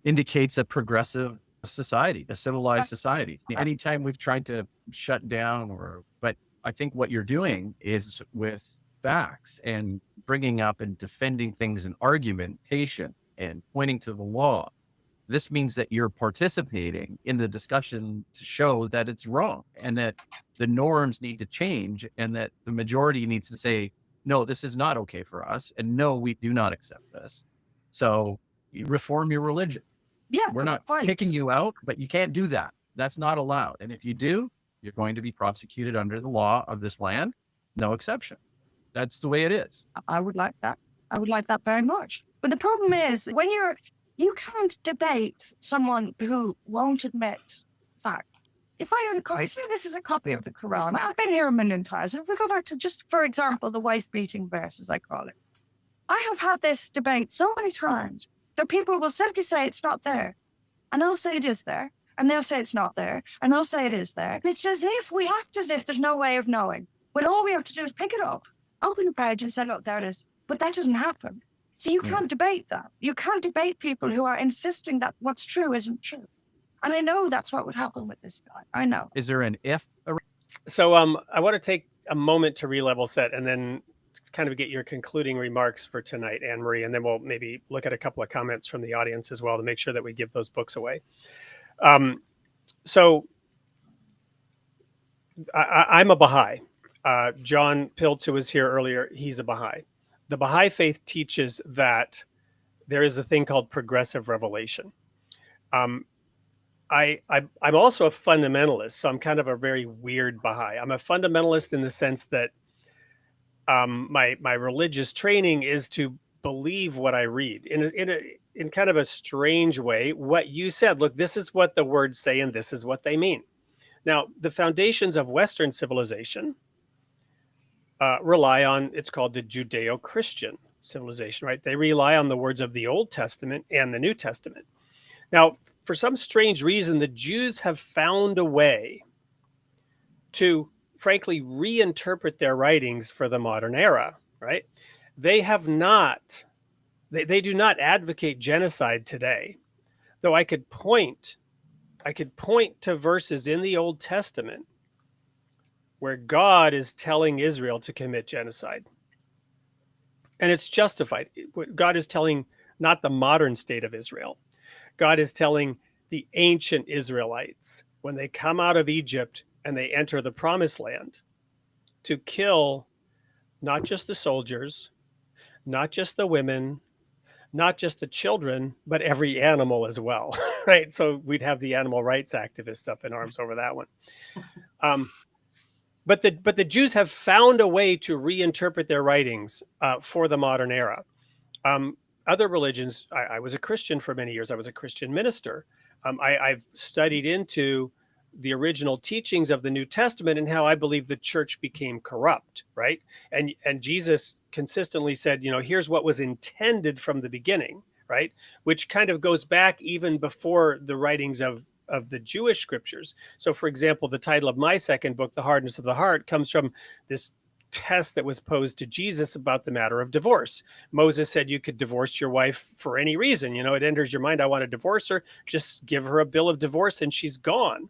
[SPEAKER 3] indicates a progressive society, a civilized society. Anytime we've tried to shut down but I think what you're doing is with facts and bringing up and defending things in argumentation and pointing to the law. This means that you're participating in the discussion to show that it's wrong and that the norms need to change and that the majority needs to say, no, this is not okay for us. And no, we do not accept this. So you reform your religion.
[SPEAKER 4] Yeah,
[SPEAKER 3] we're not kicking you out, but you can't do that. That's not allowed. And if you do, you're going to be prosecuted under the law of this land. No exception. That's the way it is.
[SPEAKER 4] I would like that. I would like that very much. But the problem is when you can't debate someone who won't admit facts. If I say this is a copy of the Quran, I've been here a million times. If we go back to just, for example, the wife-beating verse, as I call it, I have had this debate so many times that people will simply say it's not there. And I'll say it is there. And they'll say it's not there. And I'll say it is there. And it's as if we act as if there's no way of knowing. When all we have to do is pick it up, open the page and say, look, there it is. But that doesn't happen. So you can't debate that. You can't debate people who are insisting that what's true isn't true. And I know that's what would happen with this guy. I know.
[SPEAKER 3] Is there an if?
[SPEAKER 5] So I want to take a moment to re-level set and then kind of get your concluding remarks for tonight, Anne-Marie, and then we'll maybe look at a couple of comments from the audience as well to make sure that we give those books away. So I'm a Baha'i. John Piltz, who was here earlier, he's a Baha'i. The Baha'i faith teaches that there is a thing called progressive revelation. I'm also a fundamentalist, so I'm kind of a very weird Baha'i. I'm a fundamentalist in the sense that my religious training is to believe what I read in kind of a strange way. What you said, look, this is what the words say, and this is what they mean. Now, the foundations of Western civilization rely on, it's called the Judeo-Christian civilization, right? They rely on the words of the Old Testament and the New Testament. Now, for some strange reason, the Jews have found a way to, frankly, reinterpret their writings for the modern era, right? They have not, they do not advocate genocide today, though I could point to verses in the Old Testament where God is telling Israel to commit genocide. And it's justified. God is telling not the modern state of Israel. God is telling the ancient Israelites when they come out of Egypt and they enter the promised land to kill not just the soldiers, not just the women, not just the children, but every animal as well, right? So we'd have the animal rights activists up in arms over that one. But the Jews have found a way to reinterpret their writings for the modern era. Other religions, I was a Christian for many years. I was a Christian minister. I've studied into the original teachings of the New Testament and how I believe the church became corrupt, right? And Jesus consistently said, here's what was intended from the beginning, right? Which kind of goes back even before the writings of the Jewish scriptures. So, for example, the title of my second book, The Hardness of the Heart, comes from this test that was posed to Jesus about the matter of divorce. Moses said you could divorce your wife for any reason. It enters your mind, I want to divorce her. Just give her a bill of divorce and she's gone.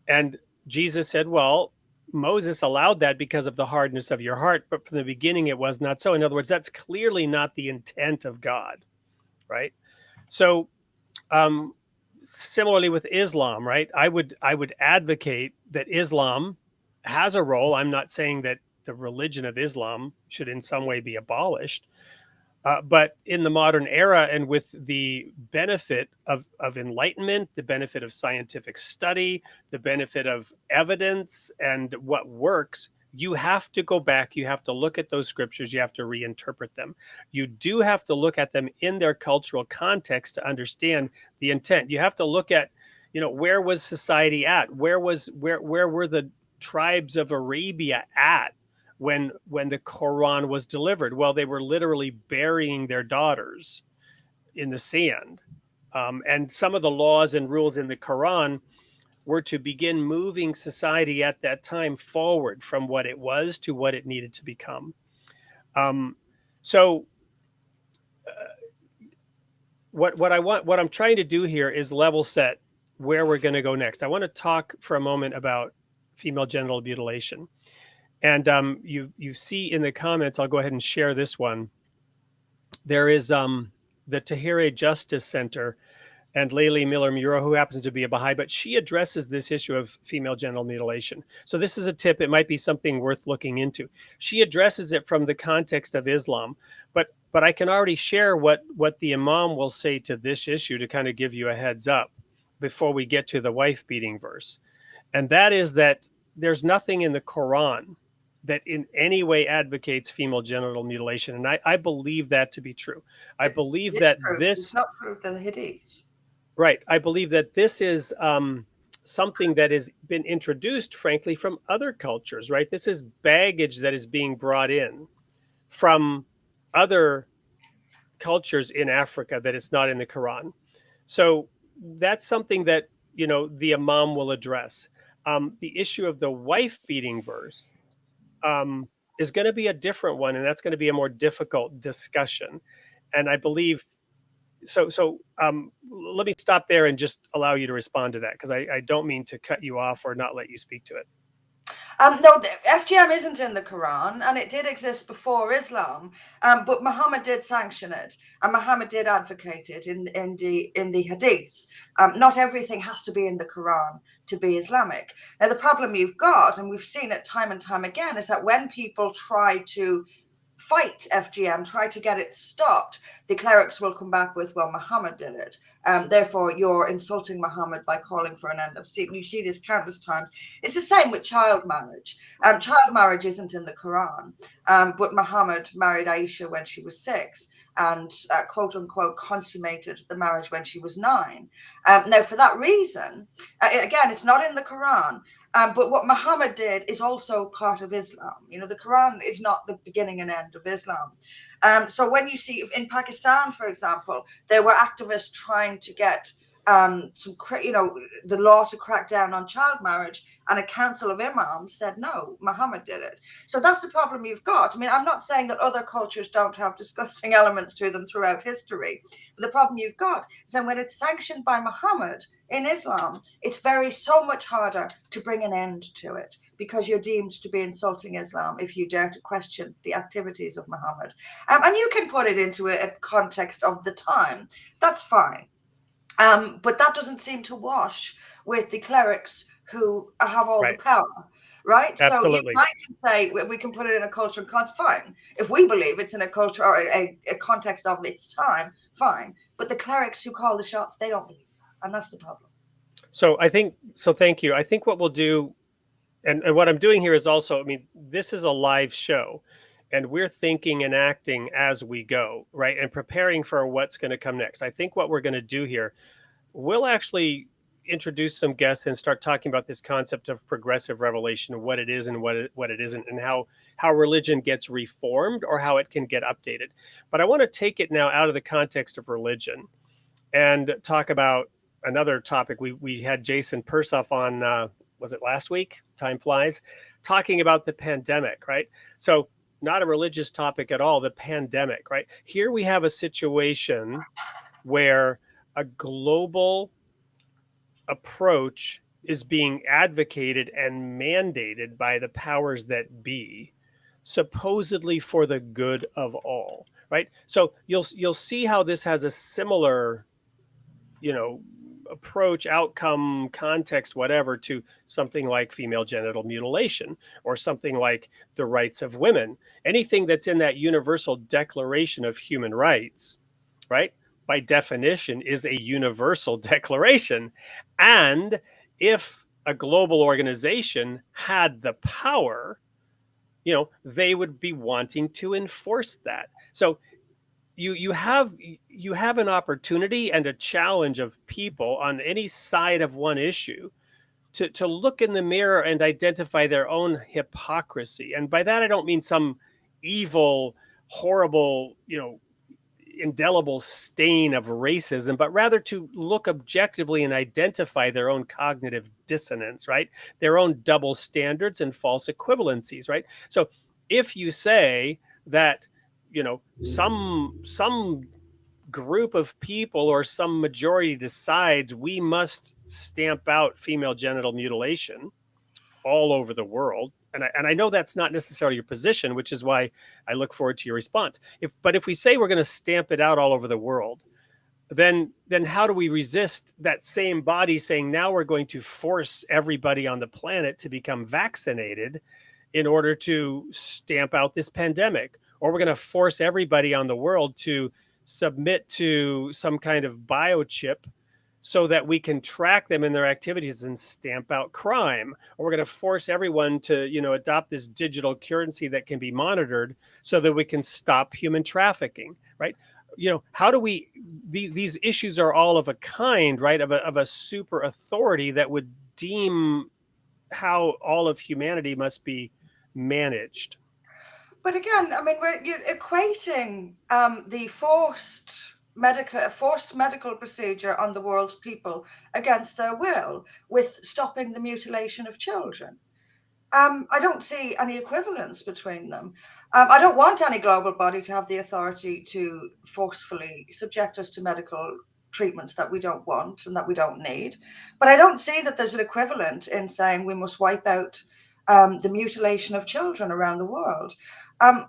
[SPEAKER 5] And Jesus said, well, Moses allowed that because of the hardness of your heart, but from the beginning it was not so. In other words, that's clearly not the intent of God, right? So, similarly with Islam, right? I would advocate that Islam has a role. I'm not saying that the religion of Islam should in some way be abolished, but in the modern era and with the benefit of enlightenment, the benefit of scientific study, the benefit of evidence and what works, you have to go back, you have to look at those scriptures, you have to reinterpret them. You do have to look at them in their cultural context to understand the intent. You have to look at, where was society at? Where were the tribes of Arabia at when the Quran was delivered? Well, they were literally burying their daughters in the sand. And some of the laws and rules in the Quran were to begin moving society at that time forward from what it was to what it needed to become. What I'm trying to do here is level set where we're going to go next. I want to talk for a moment about female genital mutilation. And you see in the comments, I'll go ahead and share this one. There is the Tahrir Justice Center and Layli Miller-Muro, who happens to be a Baha'i, but she addresses this issue of female genital mutilation. So this is a tip. It might be something worth looking into. She addresses it from the context of Islam, but I can already share what the Imam will say to this issue to kind of give you a heads up before we get to the wife beating verse. And that is that there's nothing in the Quran that in any way advocates female genital mutilation. And I believe that to be true. I believe that
[SPEAKER 7] it's not proved in the Hadith.
[SPEAKER 5] Right. I believe that this is something that has been introduced, frankly, from other cultures, right? This is baggage that is being brought in from other cultures in Africa that it's not in the Quran. So that's something that, the Imam will address. The issue of the wife beating verse is going to be a different one, and that's going to be a more difficult discussion. And I believe So let me stop there and just allow you to respond to that, because I don't mean to cut you off or not let you speak to it.
[SPEAKER 7] No, the FGM isn't in the Quran, and it did exist before Islam. But Muhammad did sanction it, and Muhammad did advocate it in the Hadiths. Not everything has to be in the Quran to be Islamic. Now, the problem you've got, and we've seen it time and time again, is that when people try to fight FGM, try to get it stopped, the clerics will come back with, well, Muhammad did it. Therefore, you're insulting Muhammad by calling for an end of sin. You see this countless times. It's the same with child marriage. Child marriage isn't in the Quran, but Muhammad married Aisha when she was 6 and quote unquote consummated the marriage when she was 9. Now, for that reason, again, it's not in the Quran. But what Muhammad did is also part of Islam. The Quran is not the beginning and end of Islam. So when you see in Pakistan, for example, there were activists trying to get the law to crack down on child marriage, and a council of imams said no, Muhammad did it. So that's the problem you've got. I mean, I'm not saying that other cultures don't have disgusting elements to them throughout history, but the problem you've got is that when it's sanctioned by Muhammad in Islam, it's so much harder to bring an end to it, because you're deemed to be insulting Islam if you dare to question the activities of Muhammad. And you can put it into a context of the time. That's fine. But that doesn't seem to wash with the clerics who have all the power, right?
[SPEAKER 5] Absolutely.
[SPEAKER 7] So you might say we can put it in a culture and context, fine. If we believe it's in a culture or a context of its time, fine. But the clerics who call the shots, they don't believe that, and that's the problem.
[SPEAKER 5] Thank you. I think what we'll do, and what I'm doing here is also, this is a live show, and we're thinking and acting as we go, right? And preparing for what's going to come next. I think what we're going to do here, we'll actually introduce some guests and start talking about this concept of progressive revelation, what it is and what it isn't, and how religion gets reformed or how it can get updated. But I want to take it now out of the context of religion and talk about another topic. We had Jason Persoff on, was it last week? Time flies. Talking about the pandemic, right? So not a religious topic at all, the pandemic, right? Here we have a situation where a global approach is being advocated and mandated by the powers that be, supposedly for the good of all, right? So you'll see how this has a similar, approach, outcome, context, whatever, to something like female genital mutilation or something like the rights of women. Anything that's in that universal declaration of human rights, right, by definition is a universal declaration. And if a global organization had the power they would be wanting to enforce that. So you have an opportunity and a challenge of people on any side of one issue to look in the mirror and identify their own hypocrisy. And by that, I don't mean some evil, horrible, indelible stain of racism, but rather to look objectively and identify their own cognitive dissonance, right? Their own double standards and false equivalencies, right? So if you say that, some group of people or some majority decides we must stamp out female genital mutilation all over the world, and I know that's not necessarily your position, which is why I look forward to your response. But if we say we're going to stamp it out all over the world, then how do we resist that same body saying now we're going to force everybody on the planet to become vaccinated in order to stamp out this pandemic? Or we're going to force everybody on the world to submit to some kind of biochip so that we can track them in their activities and stamp out crime. Or we're going to force everyone to, adopt this digital currency that can be monitored so that we can stop human trafficking, right? How do we, these issues are all of a kind, right? Of a super authority that would deem how all of humanity must be managed.
[SPEAKER 7] But again, you're equating the forced medical procedure on the world's people against their will with stopping the mutilation of children. I don't see any equivalence between them. I don't want any global body to have the authority to forcefully subject us to medical treatments that we don't want and that we don't need. But I don't see that there's an equivalent in saying we must wipe out the mutilation of children around the world. Then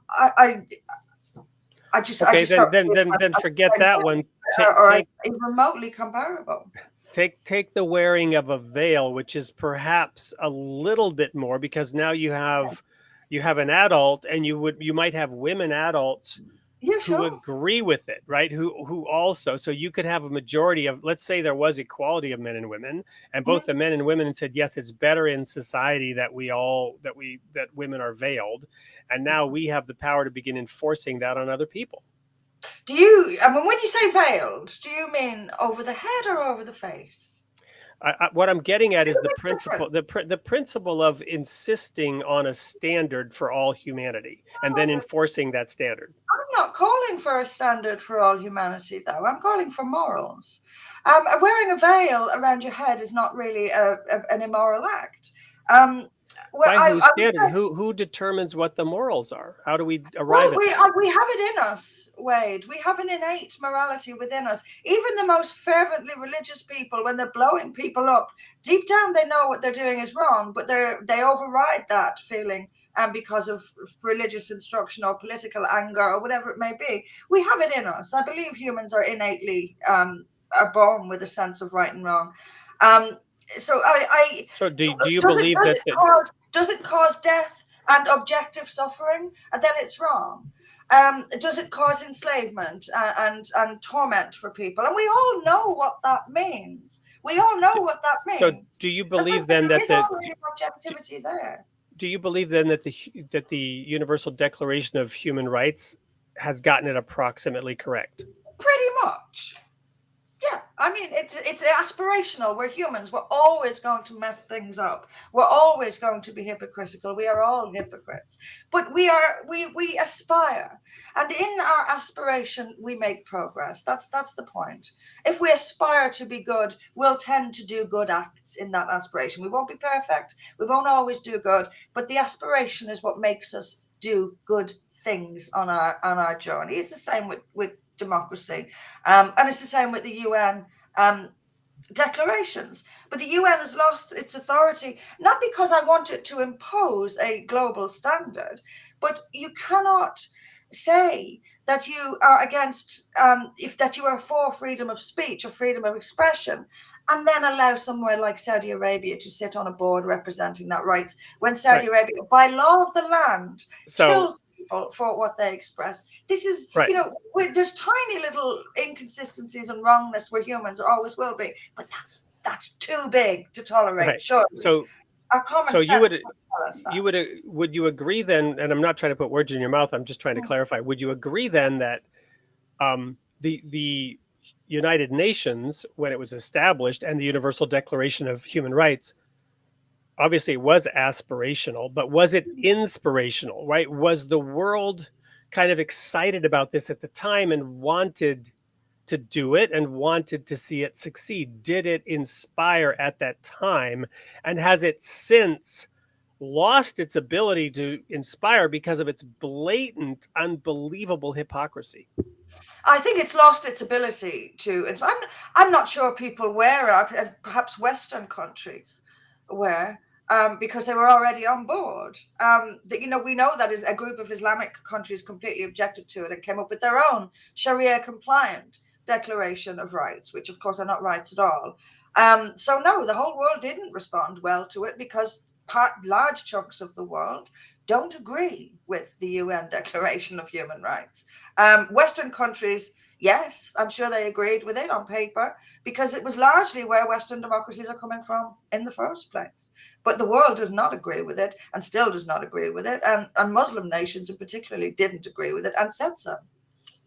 [SPEAKER 5] forget that one.
[SPEAKER 7] Take remotely comparable.
[SPEAKER 5] Take the wearing of a veil, which is perhaps a little bit more, because now you have an adult, and you might have women adults who agree with it, right? Who also, so you could have a majority of, let's say there was equality of men and women, and both the men and women said, yes, it's better in society that women are veiled. And now we have the power to begin enforcing that on other people.
[SPEAKER 7] When you say veiled, do you mean over the head or over the face?
[SPEAKER 5] What I'm getting at is the principle, the principle of insisting on a standard for all humanity and then enforcing that standard.
[SPEAKER 7] I'm not calling for a standard for all humanity, though. I'm calling for morals. Wearing a veil around your head is not really an immoral act.
[SPEAKER 5] By whose standard? Who determines what the morals are? How do we arrive at that?
[SPEAKER 7] We have it in us, Wade. We have an innate morality within us. Even the most fervently religious people, when they're blowing people up, deep down they know what they're doing is wrong, but they override that feeling because of religious instruction or political anger or whatever it may be. We have it in us. I believe humans are innately are born with a sense of right and wrong.
[SPEAKER 5] So do you believe that
[SPEAKER 7] does it cause death and objective suffering? And then it's wrong. Does it cause enslavement and torment for people? And we all know what that means. So
[SPEAKER 5] do you believe then that
[SPEAKER 7] objectivity there?
[SPEAKER 5] Do you believe then that the Universal Declaration of Human Rights has gotten it approximately correct?
[SPEAKER 7] Pretty much. Yeah, it's aspirational. We're humans. We're always going to mess things up. We're always going to be hypocritical. We are all hypocrites. But we aspire. And in our aspiration, we make progress. That's the point. If we aspire to be good, we'll tend to do good acts in that aspiration. We won't be perfect. We won't always do good. But the aspiration is what makes us do good things on our journey. It's the same with democracy, and it's the same with the UN declarations. But the UN has lost its authority, not because I want it to impose a global standard, but you cannot say that you are against, that you are for freedom of speech or freedom of expression, and then allow somewhere like Saudi Arabia to sit on a board representing that rights, when Saudi Arabia, by law of the land, kills for what they express. This is, there's tiny little inconsistencies and wrongness where humans always will be, but that's too big to tolerate. Sure.
[SPEAKER 5] So
[SPEAKER 7] Our common
[SPEAKER 5] So
[SPEAKER 7] sense
[SPEAKER 5] you would
[SPEAKER 7] tell us that.
[SPEAKER 5] would you agree then? And I'm not trying to put words in your mouth. I'm just trying to clarify. Would you agree then that the United Nations, when it was established, and the Universal Declaration of Human Rights, obviously it was aspirational, but was it inspirational, right? Was the world kind of excited about this at the time and wanted to do it and wanted to see it succeed? Did it inspire at that time? And has it since lost its ability to inspire because of its blatant, unbelievable hypocrisy?
[SPEAKER 7] I think it's lost its ability to. I'm not sure people were, perhaps Western countries were, because they were already on board. We know that is a group of Islamic countries completely objected to it and came up with their own Sharia compliant Declaration of Rights, which of course are not rights at all. So no, the whole world didn't respond well to it because large chunks of the world don't agree with the UN Declaration of Human Rights. Western countries, yes, I'm sure they agreed with it on paper because it was largely where Western democracies are coming from in the first place. But the world does not agree with it and still does not agree with it. And Muslim nations in particularly didn't agree with it and said so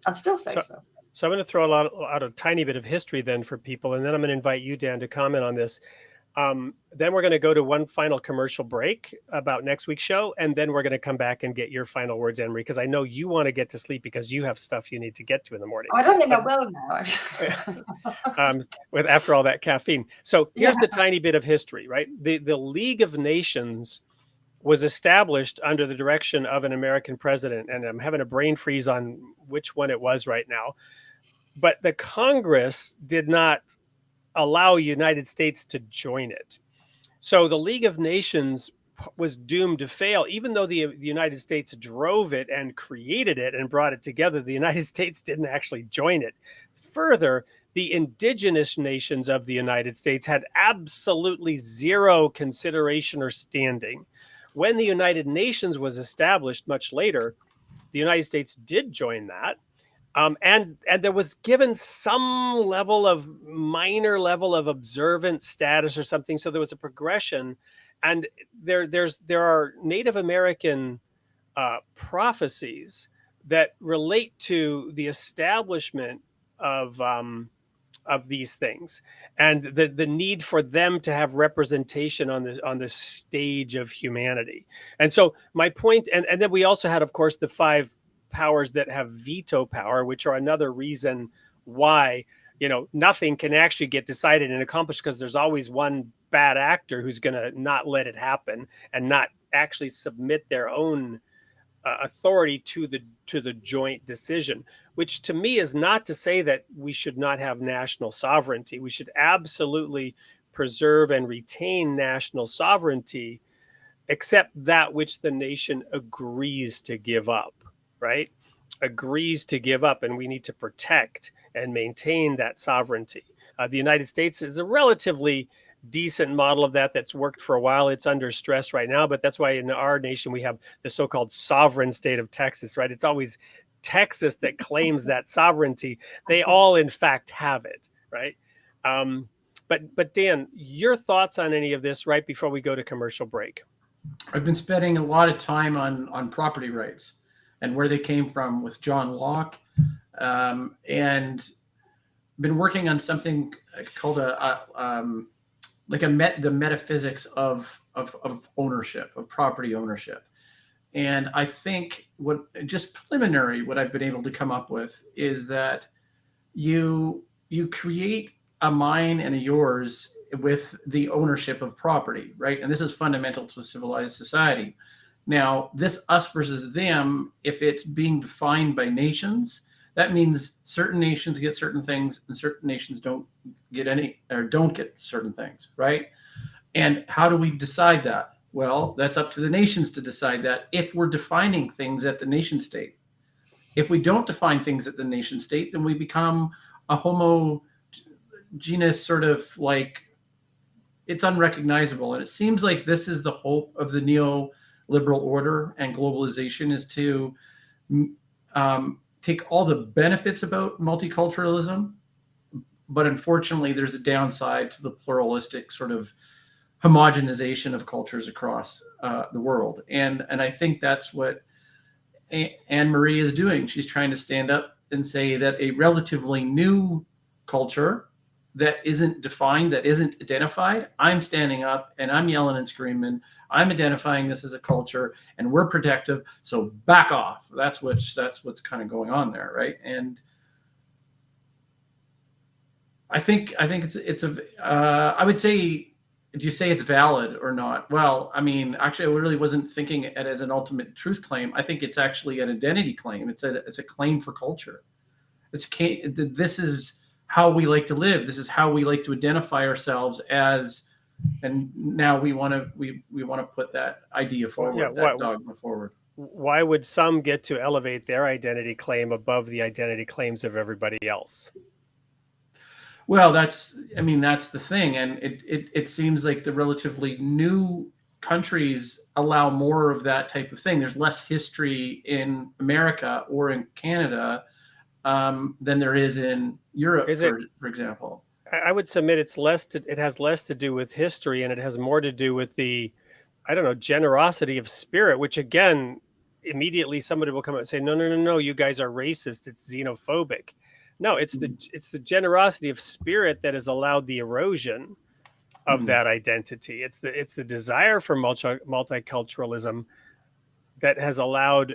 [SPEAKER 7] and still say so.
[SPEAKER 5] So I'm going to throw out a tiny bit of history then for people, and then I'm going to invite you, Dan, to comment on this. Then we're going to go to one final commercial break about next week's show, and then we're going to come back and get your final words, Anne-Marie, because I know you want to get to sleep because you have stuff you need to get to in the morning.
[SPEAKER 7] I don't think I will now.
[SPEAKER 5] After all that caffeine. So here's the tiny bit of history, right? The League of Nations was established under the direction of an American president, and I'm having a brain freeze on which one it was right now. But the Congress did not allow United States to join it. So the League of Nations was doomed to fail, even though the United States drove it and created it and brought it together. The United States didn't actually join it. Further, the indigenous nations of the United States had absolutely zero consideration or standing. When the United Nations was established much later, the United States did join that. And there was given some minor level of observant status or something. So there was a progression, and there are Native American prophecies that relate to the establishment of these things and the need for them to have representation on the stage of humanity. And so my point, and then we also had, of course, the 5 powers that have veto power, which are another reason why, nothing can actually get decided and accomplished, because there's always one bad actor who's going to not let it happen and not actually submit their own authority to the joint decision, which to me is not to say that we should not have national sovereignty. We should absolutely preserve and retain national sovereignty, except that which the nation agrees to give up. Right? Agrees to give up, and we need to protect and maintain that sovereignty. The United States is a relatively decent model of that's worked for a while. It's under stress right now, but that's why in our nation we have the so-called sovereign state of Texas, right? It's always Texas that claims that sovereignty. They all, in fact, have it, right? But Dan, your thoughts on any of this right before we go to commercial break?
[SPEAKER 2] I've been spending a lot of time on property rights and where they came from with John Locke, and been working on something called the metaphysics of ownership, of property ownership. And I think what I've been able to come up with is that you create a mine and a yours with the ownership of property, right? And this is fundamental to civilized society. Now, this us versus them, if it's being defined by nations, that means certain nations get certain things and certain nations don't get certain things, right? And how do we decide that? Well, that's up to the nations to decide that if we're defining things at the nation state. If we don't define things at the nation state, then we become a homogeneous sort of it's unrecognizable. And it seems like this is the hope of the neoliberal order and globalization, is to take all the benefits about multiculturalism, but unfortunately there's a downside to the pluralistic sort of homogenization of cultures across the world. And I think that's what Anne-Marie is doing. She's trying to stand up and say that a relatively new culture that isn't defined, that isn't identified, I'm standing up and I'm yelling and screaming. I'm identifying this as a culture, and we're protective. So back off. That's what's kind of going on there, right? And I think it's I would say, do you say it's valid or not? Well, I mean, actually, I really wasn't thinking it as an ultimate truth claim. I think it's actually an identity claim. It's a claim for culture. This is how we like to live. This is how we like to identify ourselves as. And now we want to put that idea forward, that dogma forward.
[SPEAKER 5] Why would some get to elevate their identity claim above the identity claims of everybody else?
[SPEAKER 2] Well, that's the thing. And it seems like the relatively new countries allow more of that type of thing. There's less history in America or in Canada than there is in Europe, for example.
[SPEAKER 5] I would submit it has less to do with history, and it has more to do with the, generosity of spirit, which again, immediately somebody will come out and say, no, you guys are racist. It's xenophobic. No, it's the generosity of spirit that has allowed the erosion of that identity. It's the desire for multiculturalism that has allowed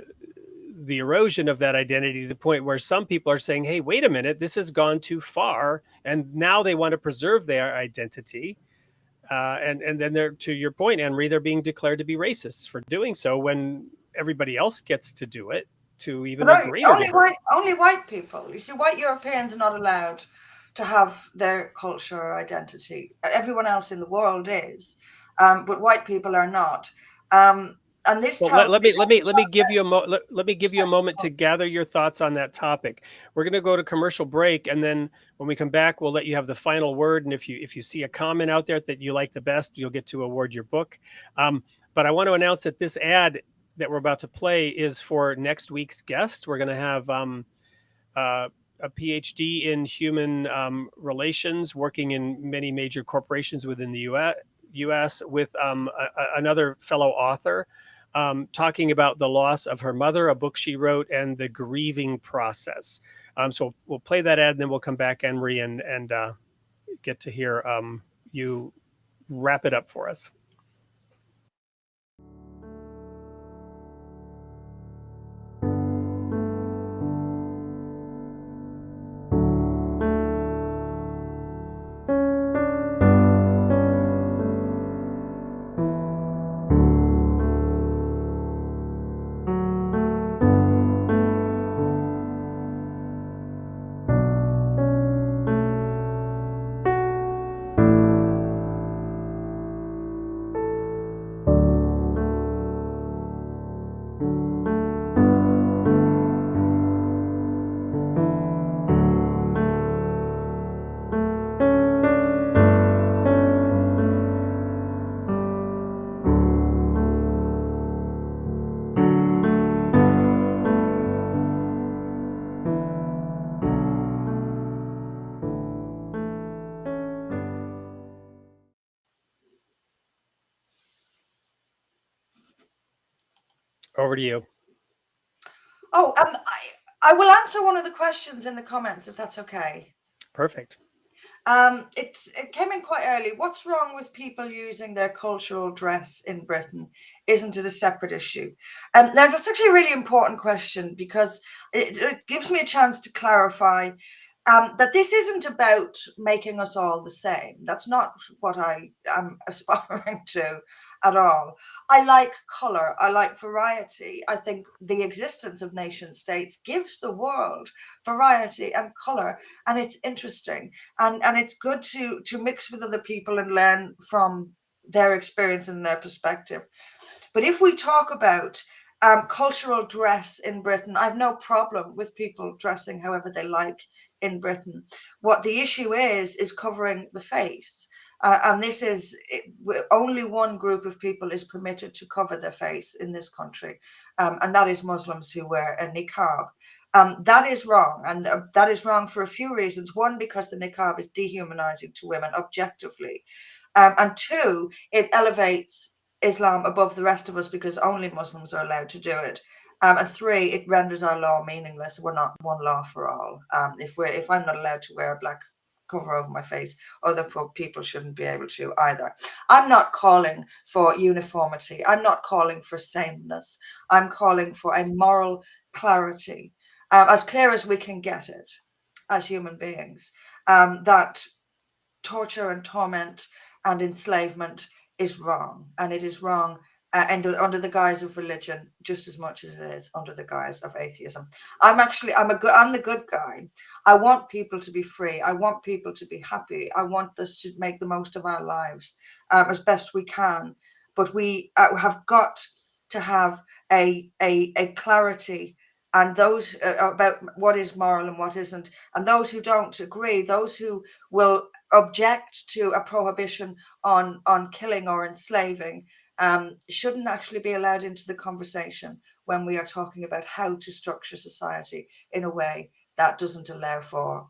[SPEAKER 5] the erosion of that identity to the point where some people are saying, hey, wait a minute, this has gone too far. And now they want to preserve their identity. And then they're, to your point, Anne-Marie, they're being declared to be racists for doing so when everybody else gets to do it to even a greater degree.
[SPEAKER 7] Only white people. You see, white Europeans are not allowed to have their culture or identity. Everyone else in the world is, but white people are not. And this
[SPEAKER 5] let me give you a moment to gather your thoughts on that topic. We're going to go to commercial break, and then when we come back, we'll let you have the final word. And if you see a comment out there that you like the best, you'll get to award your book. But I want to announce that this ad that we're about to play is for next week's guest. We're going to have a PhD in human relations, working in many major corporations within the U.S. with another fellow author. Talking about the loss of her mother, a book she wrote, and the grieving process. So we'll play that ad, and then we'll come back, Anne-Marie, and get to hear you wrap it up for us. Over to you.
[SPEAKER 7] Oh, I will answer one of the questions in the comments, if that's okay.
[SPEAKER 5] Perfect.
[SPEAKER 7] It came in quite early. What's wrong with people using their cultural dress in Britain? Isn't it a separate issue? Now, that's actually a really important question, because it gives me a chance to clarify that this isn't about making us all the same. That's not what I am aspiring to at all. I like color. I like variety. I think the existence of nation states gives the world variety and color, and it's interesting, and it's good to mix with other people and learn from their experience and their perspective. But if we talk about cultural dress in Britain, I've no problem with people dressing however they like in Britain. What the issue is covering the face. And this is only one group of people is permitted to cover their face in this country, and that is Muslims who wear a niqab. That is wrong, and that is wrong for a few reasons. One, because the niqab is dehumanizing to women objectively. And two, it elevates Islam above the rest of us because only Muslims are allowed to do it. And three, it renders our law meaningless. We're not one law for all. If I'm not allowed to wear a black cover over my face, other people shouldn't be able to either. I'm not calling for uniformity. I'm not calling for sameness. I'm calling for a moral clarity, as clear as we can get it as human beings, that torture and torment and enslavement is wrong, and it is wrong under the guise of religion just as much as it is under the guise of atheism. I'm the good guy. I want people to be free. I want people to be happy. I want us to make the most of our lives as best we can. But we have got to have a clarity and those about what is moral and what isn't. And those who don't agree, those who will object to a prohibition on killing or enslaving, shouldn't actually be allowed into the conversation when we are talking about how to structure society in a way that doesn't allow for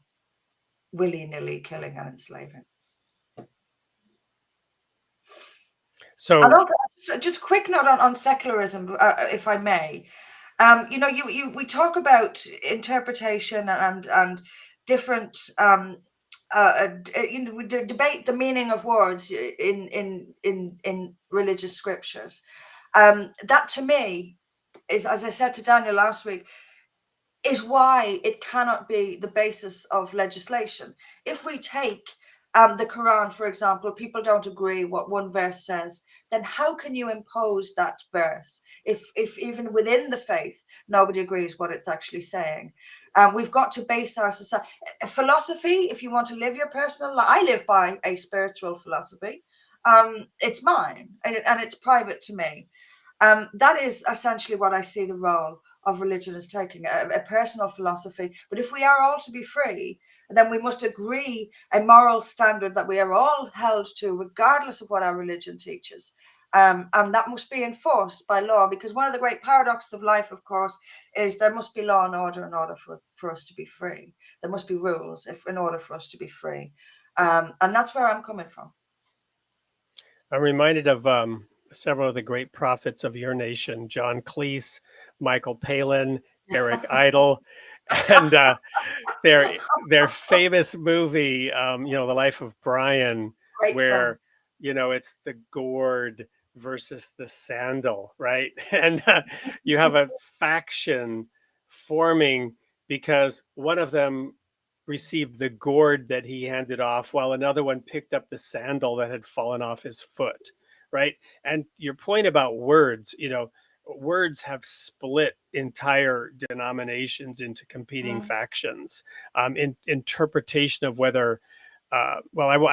[SPEAKER 7] willy-nilly killing and enslaving.
[SPEAKER 5] So,
[SPEAKER 7] and also, just quick note on secularism, if I may. We talk about interpretation and different. We debate the meaning of words in religious scriptures. That to me is, as I said to Daniel last week, is why it cannot be the basis of legislation. If we take the Quran, for example, people don't agree what one verse says, then how can you impose that verse if even within the faith nobody agrees what it's actually saying? We've got to base our society. Philosophy, if you want to live your personal life, I live by a spiritual philosophy. It's mine and it's private to me. That is essentially what I see the role of religion as taking, a personal philosophy. But if we are all to be free, then we must agree a moral standard that we are all held to, regardless of what our religion teaches. And that must be enforced by law, because one of the great paradoxes of life, of course, is there must be law and order in order for us to be free. There must be rules in order for us to be free. And that's where I'm coming from.
[SPEAKER 5] I'm reminded of several of the great prophets of your nation, John Cleese, Michael Palin, Eric Idle, and their famous movie, The Life of Brian,
[SPEAKER 7] Great
[SPEAKER 5] where,
[SPEAKER 7] film.
[SPEAKER 5] it's the gourd versus the sandal, right? And you have a faction forming because one of them received the gourd that he handed off while another one picked up the sandal that had fallen off his foot, right? And your point about words, words have split entire denominations into competing factions. Interpretation of whether, I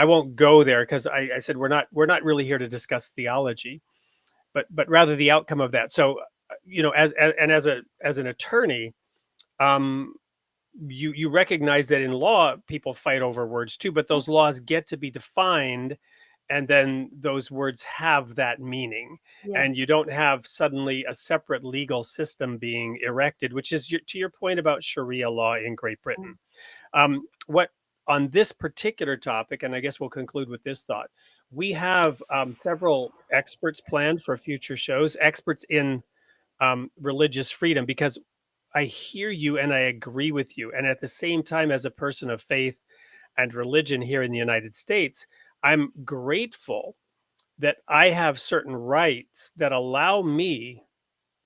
[SPEAKER 5] won't go there because I said we're not really here to discuss theology, but rather the outcome of that. So, as an attorney, you recognize that in law people fight over words too, but those laws get to be defined. And then those words have that meaning, and you don't have suddenly a separate legal system being erected, which is to your point about Sharia law in Great Britain. What on this particular topic, and I guess we'll conclude with this thought, we have several experts planned for future shows, experts in religious freedom, because I hear you and I agree with you. And at the same time, as a person of faith and religion here in the United States, I'm grateful that I have certain rights that allow me,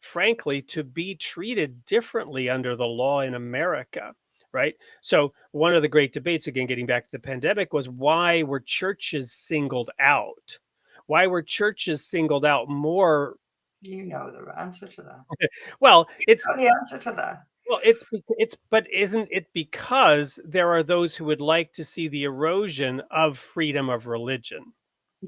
[SPEAKER 5] frankly, to be treated differently under the law in America, right? So one of the great debates, again, getting back to the pandemic, was why were churches singled out? Why were churches singled out more?
[SPEAKER 7] You know the answer to that.
[SPEAKER 5] Well, it's
[SPEAKER 7] the answer to that.
[SPEAKER 5] Well, but isn't it because there are those who would like to see the erosion of freedom of religion?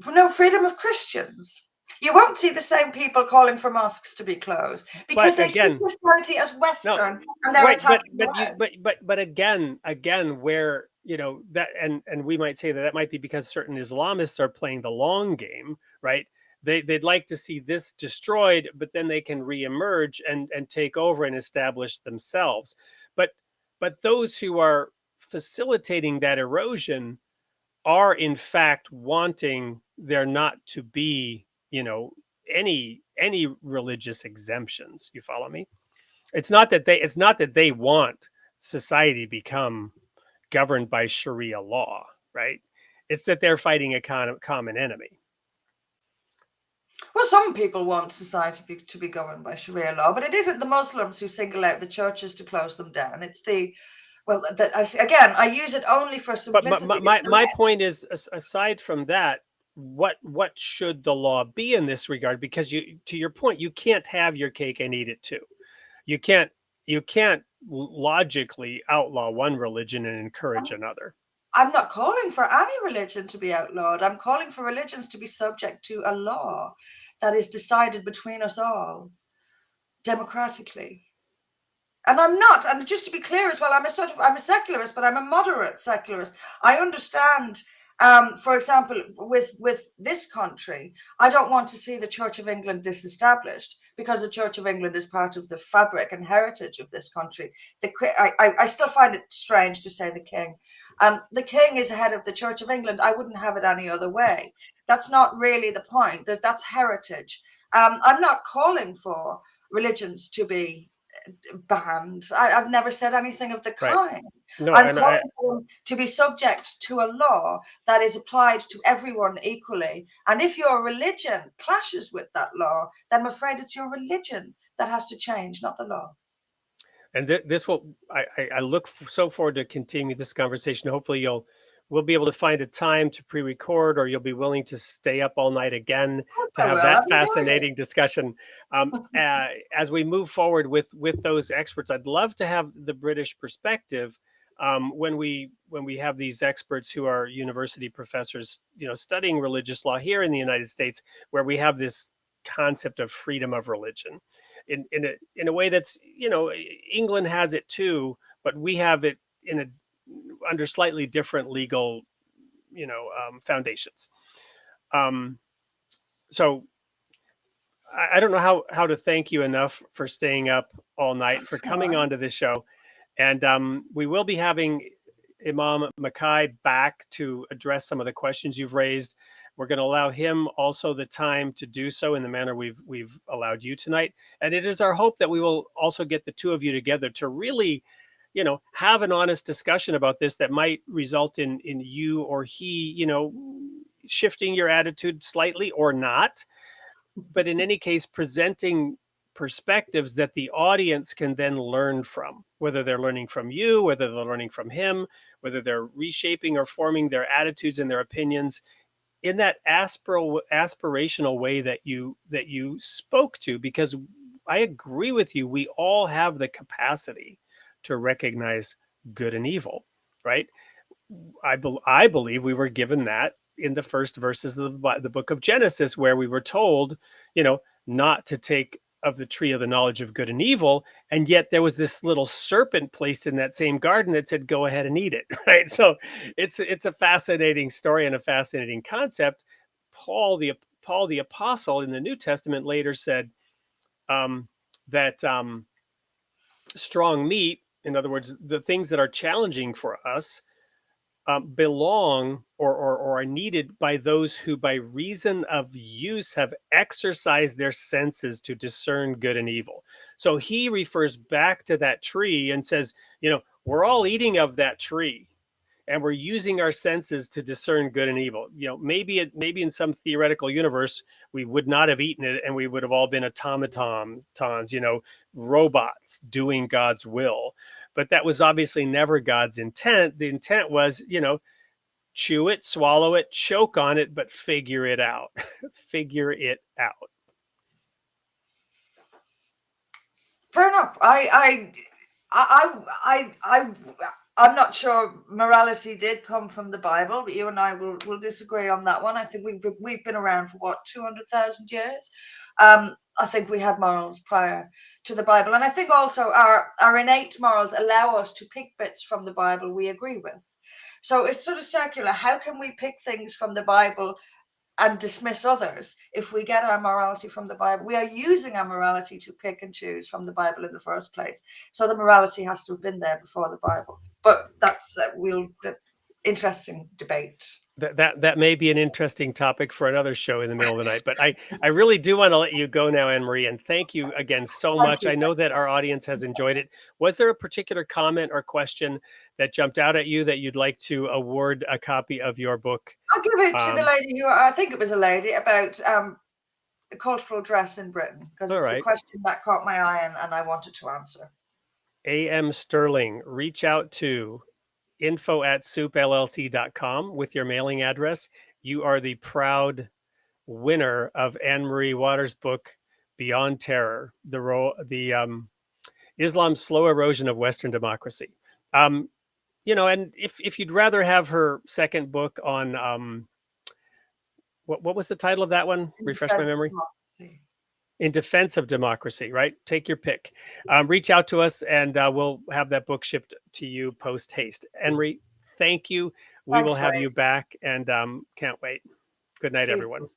[SPEAKER 7] No, freedom of Christians. You won't see the same people calling for mosques to be closed because they see Christianity as Western, and they're attacking the West.
[SPEAKER 5] But again, where that, and we might say that might be because certain Islamists are playing the long game, right? They'd like to see this destroyed, but then they can reemerge and take over and establish themselves. But those who are facilitating that erosion are in fact wanting there not to be, any religious exemptions. You follow me? It's not that they want society to become governed by Sharia law, right? It's that they're fighting a common enemy.
[SPEAKER 7] Well, some people want society to be governed by Sharia law, but it isn't the Muslims who single out the churches to close them down. It's again, I use it only for simplicity.
[SPEAKER 5] But my point is, aside from that, what should the law be in this regard? Because to your point, you can't have your cake and eat it too. You can't logically outlaw one religion and encourage another.
[SPEAKER 7] I'm not calling for any religion to be outlawed. I'm calling for religions to be subject to a law that is decided between us all democratically. And I'm not, and just to be clear as well, I'm a secularist, but I'm a moderate secularist. I understand, for example, with this country, I don't want to see the Church of England disestablished, because the Church of England is part of the fabric and heritage of this country. I still find it strange to say the King. The King is head of the Church of England. I wouldn't have it any other way. That's not really the point. That's heritage. I'm not calling for religions to be banned. I've never said anything of the kind.
[SPEAKER 5] Right. No,
[SPEAKER 7] I'm calling for them to be subject to a law that is applied to everyone equally. And if your religion clashes with that law, then I'm afraid it's your religion that has to change, not the law.
[SPEAKER 5] And this will, I look so forward to continue this conversation. Hopefully we'll be able to find a time to pre-record, or you'll be willing to stay up all night again to have that fascinating discussion. As we move forward with those experts, I'd love to have the British perspective when we have these experts who are university professors, studying religious law here in the United States, where we have this concept of freedom of religion in a way that's, England has it too, but we have it under slightly different legal, foundations. So I don't know how to thank you enough for staying up all night, for coming onto this show. And we will be having Imam Mekye back to address some of the questions you've raised. We're going to allow him also the time to do so in the manner we've allowed you tonight. And it is our hope that we will also get the two of you together to really, have an honest discussion about this that might result in you or he, shifting your attitude slightly or not. But in any case, presenting perspectives that the audience can then learn from, whether they're learning from you, whether they're learning from him, whether they're reshaping or forming their attitudes and their opinions in that aspirational way that you spoke to. Because I agree with you, we all have the capacity to recognize good and evil, right? I believe we were given that in the first verses of the book of Genesis, where we were told, not to take of the tree of the knowledge of good and evil. And yet there was this little serpent placed in that same garden that said, go ahead and eat it, right? So it's a fascinating story and a fascinating concept. Paul the apostle in the New Testament later said that strong meat, in other words, the things that are challenging for us, belong or are needed by those who by reason of use have exercised their senses to discern good and evil. So he refers back to that tree and says, we're all eating of that tree and we're using our senses to discern good and evil. Maybe in some theoretical universe, we would not have eaten it and we would have all been automatons, robots doing God's will. But that was obviously never God's intent. The intent was, chew it, swallow it, choke on it, but figure it out. Figure it out.
[SPEAKER 7] Fair enough. I'm not sure morality did come from the Bible, but you and I will disagree on that one. I think we've been around for 200,000 years. I think we had morals prior to the Bible, and I think also our innate morals allow us to pick bits from the Bible we agree with. So it's sort of circular. How can we pick things from the Bible and dismiss others if we get our morality from the Bible? We are using our morality to pick and choose from the Bible in the first place. So the morality has to have been there before the Bible. But that's interesting debate.
[SPEAKER 5] That may be an interesting topic for another show in the middle of the night, but I really do want to let you go now, Anne-Marie, and thank you again so much. I know that our audience has enjoyed it. Was there a particular comment or question that jumped out at you that you'd like to award a copy of your book?
[SPEAKER 7] I'll give it to the lady who, I think it was a lady, about the cultural dress in Britain, because it's the question that caught my eye and I wanted to answer. A.M.
[SPEAKER 5] Sterling, reach out to info@soopllc.com with your mailing address. You are the proud winner of Anne-Marie Waters' book, Beyond Terror, the Islam's Slow Erosion of Western Democracy. And if you'd rather have her second book on, what was the title of that one? Refresh my memory. In Defense of Democracy, right? Take your pick. Reach out to us and we'll have that book shipped to you post haste. Anne-Marie, thank you. We will have you back and can't wait. Good night, everyone.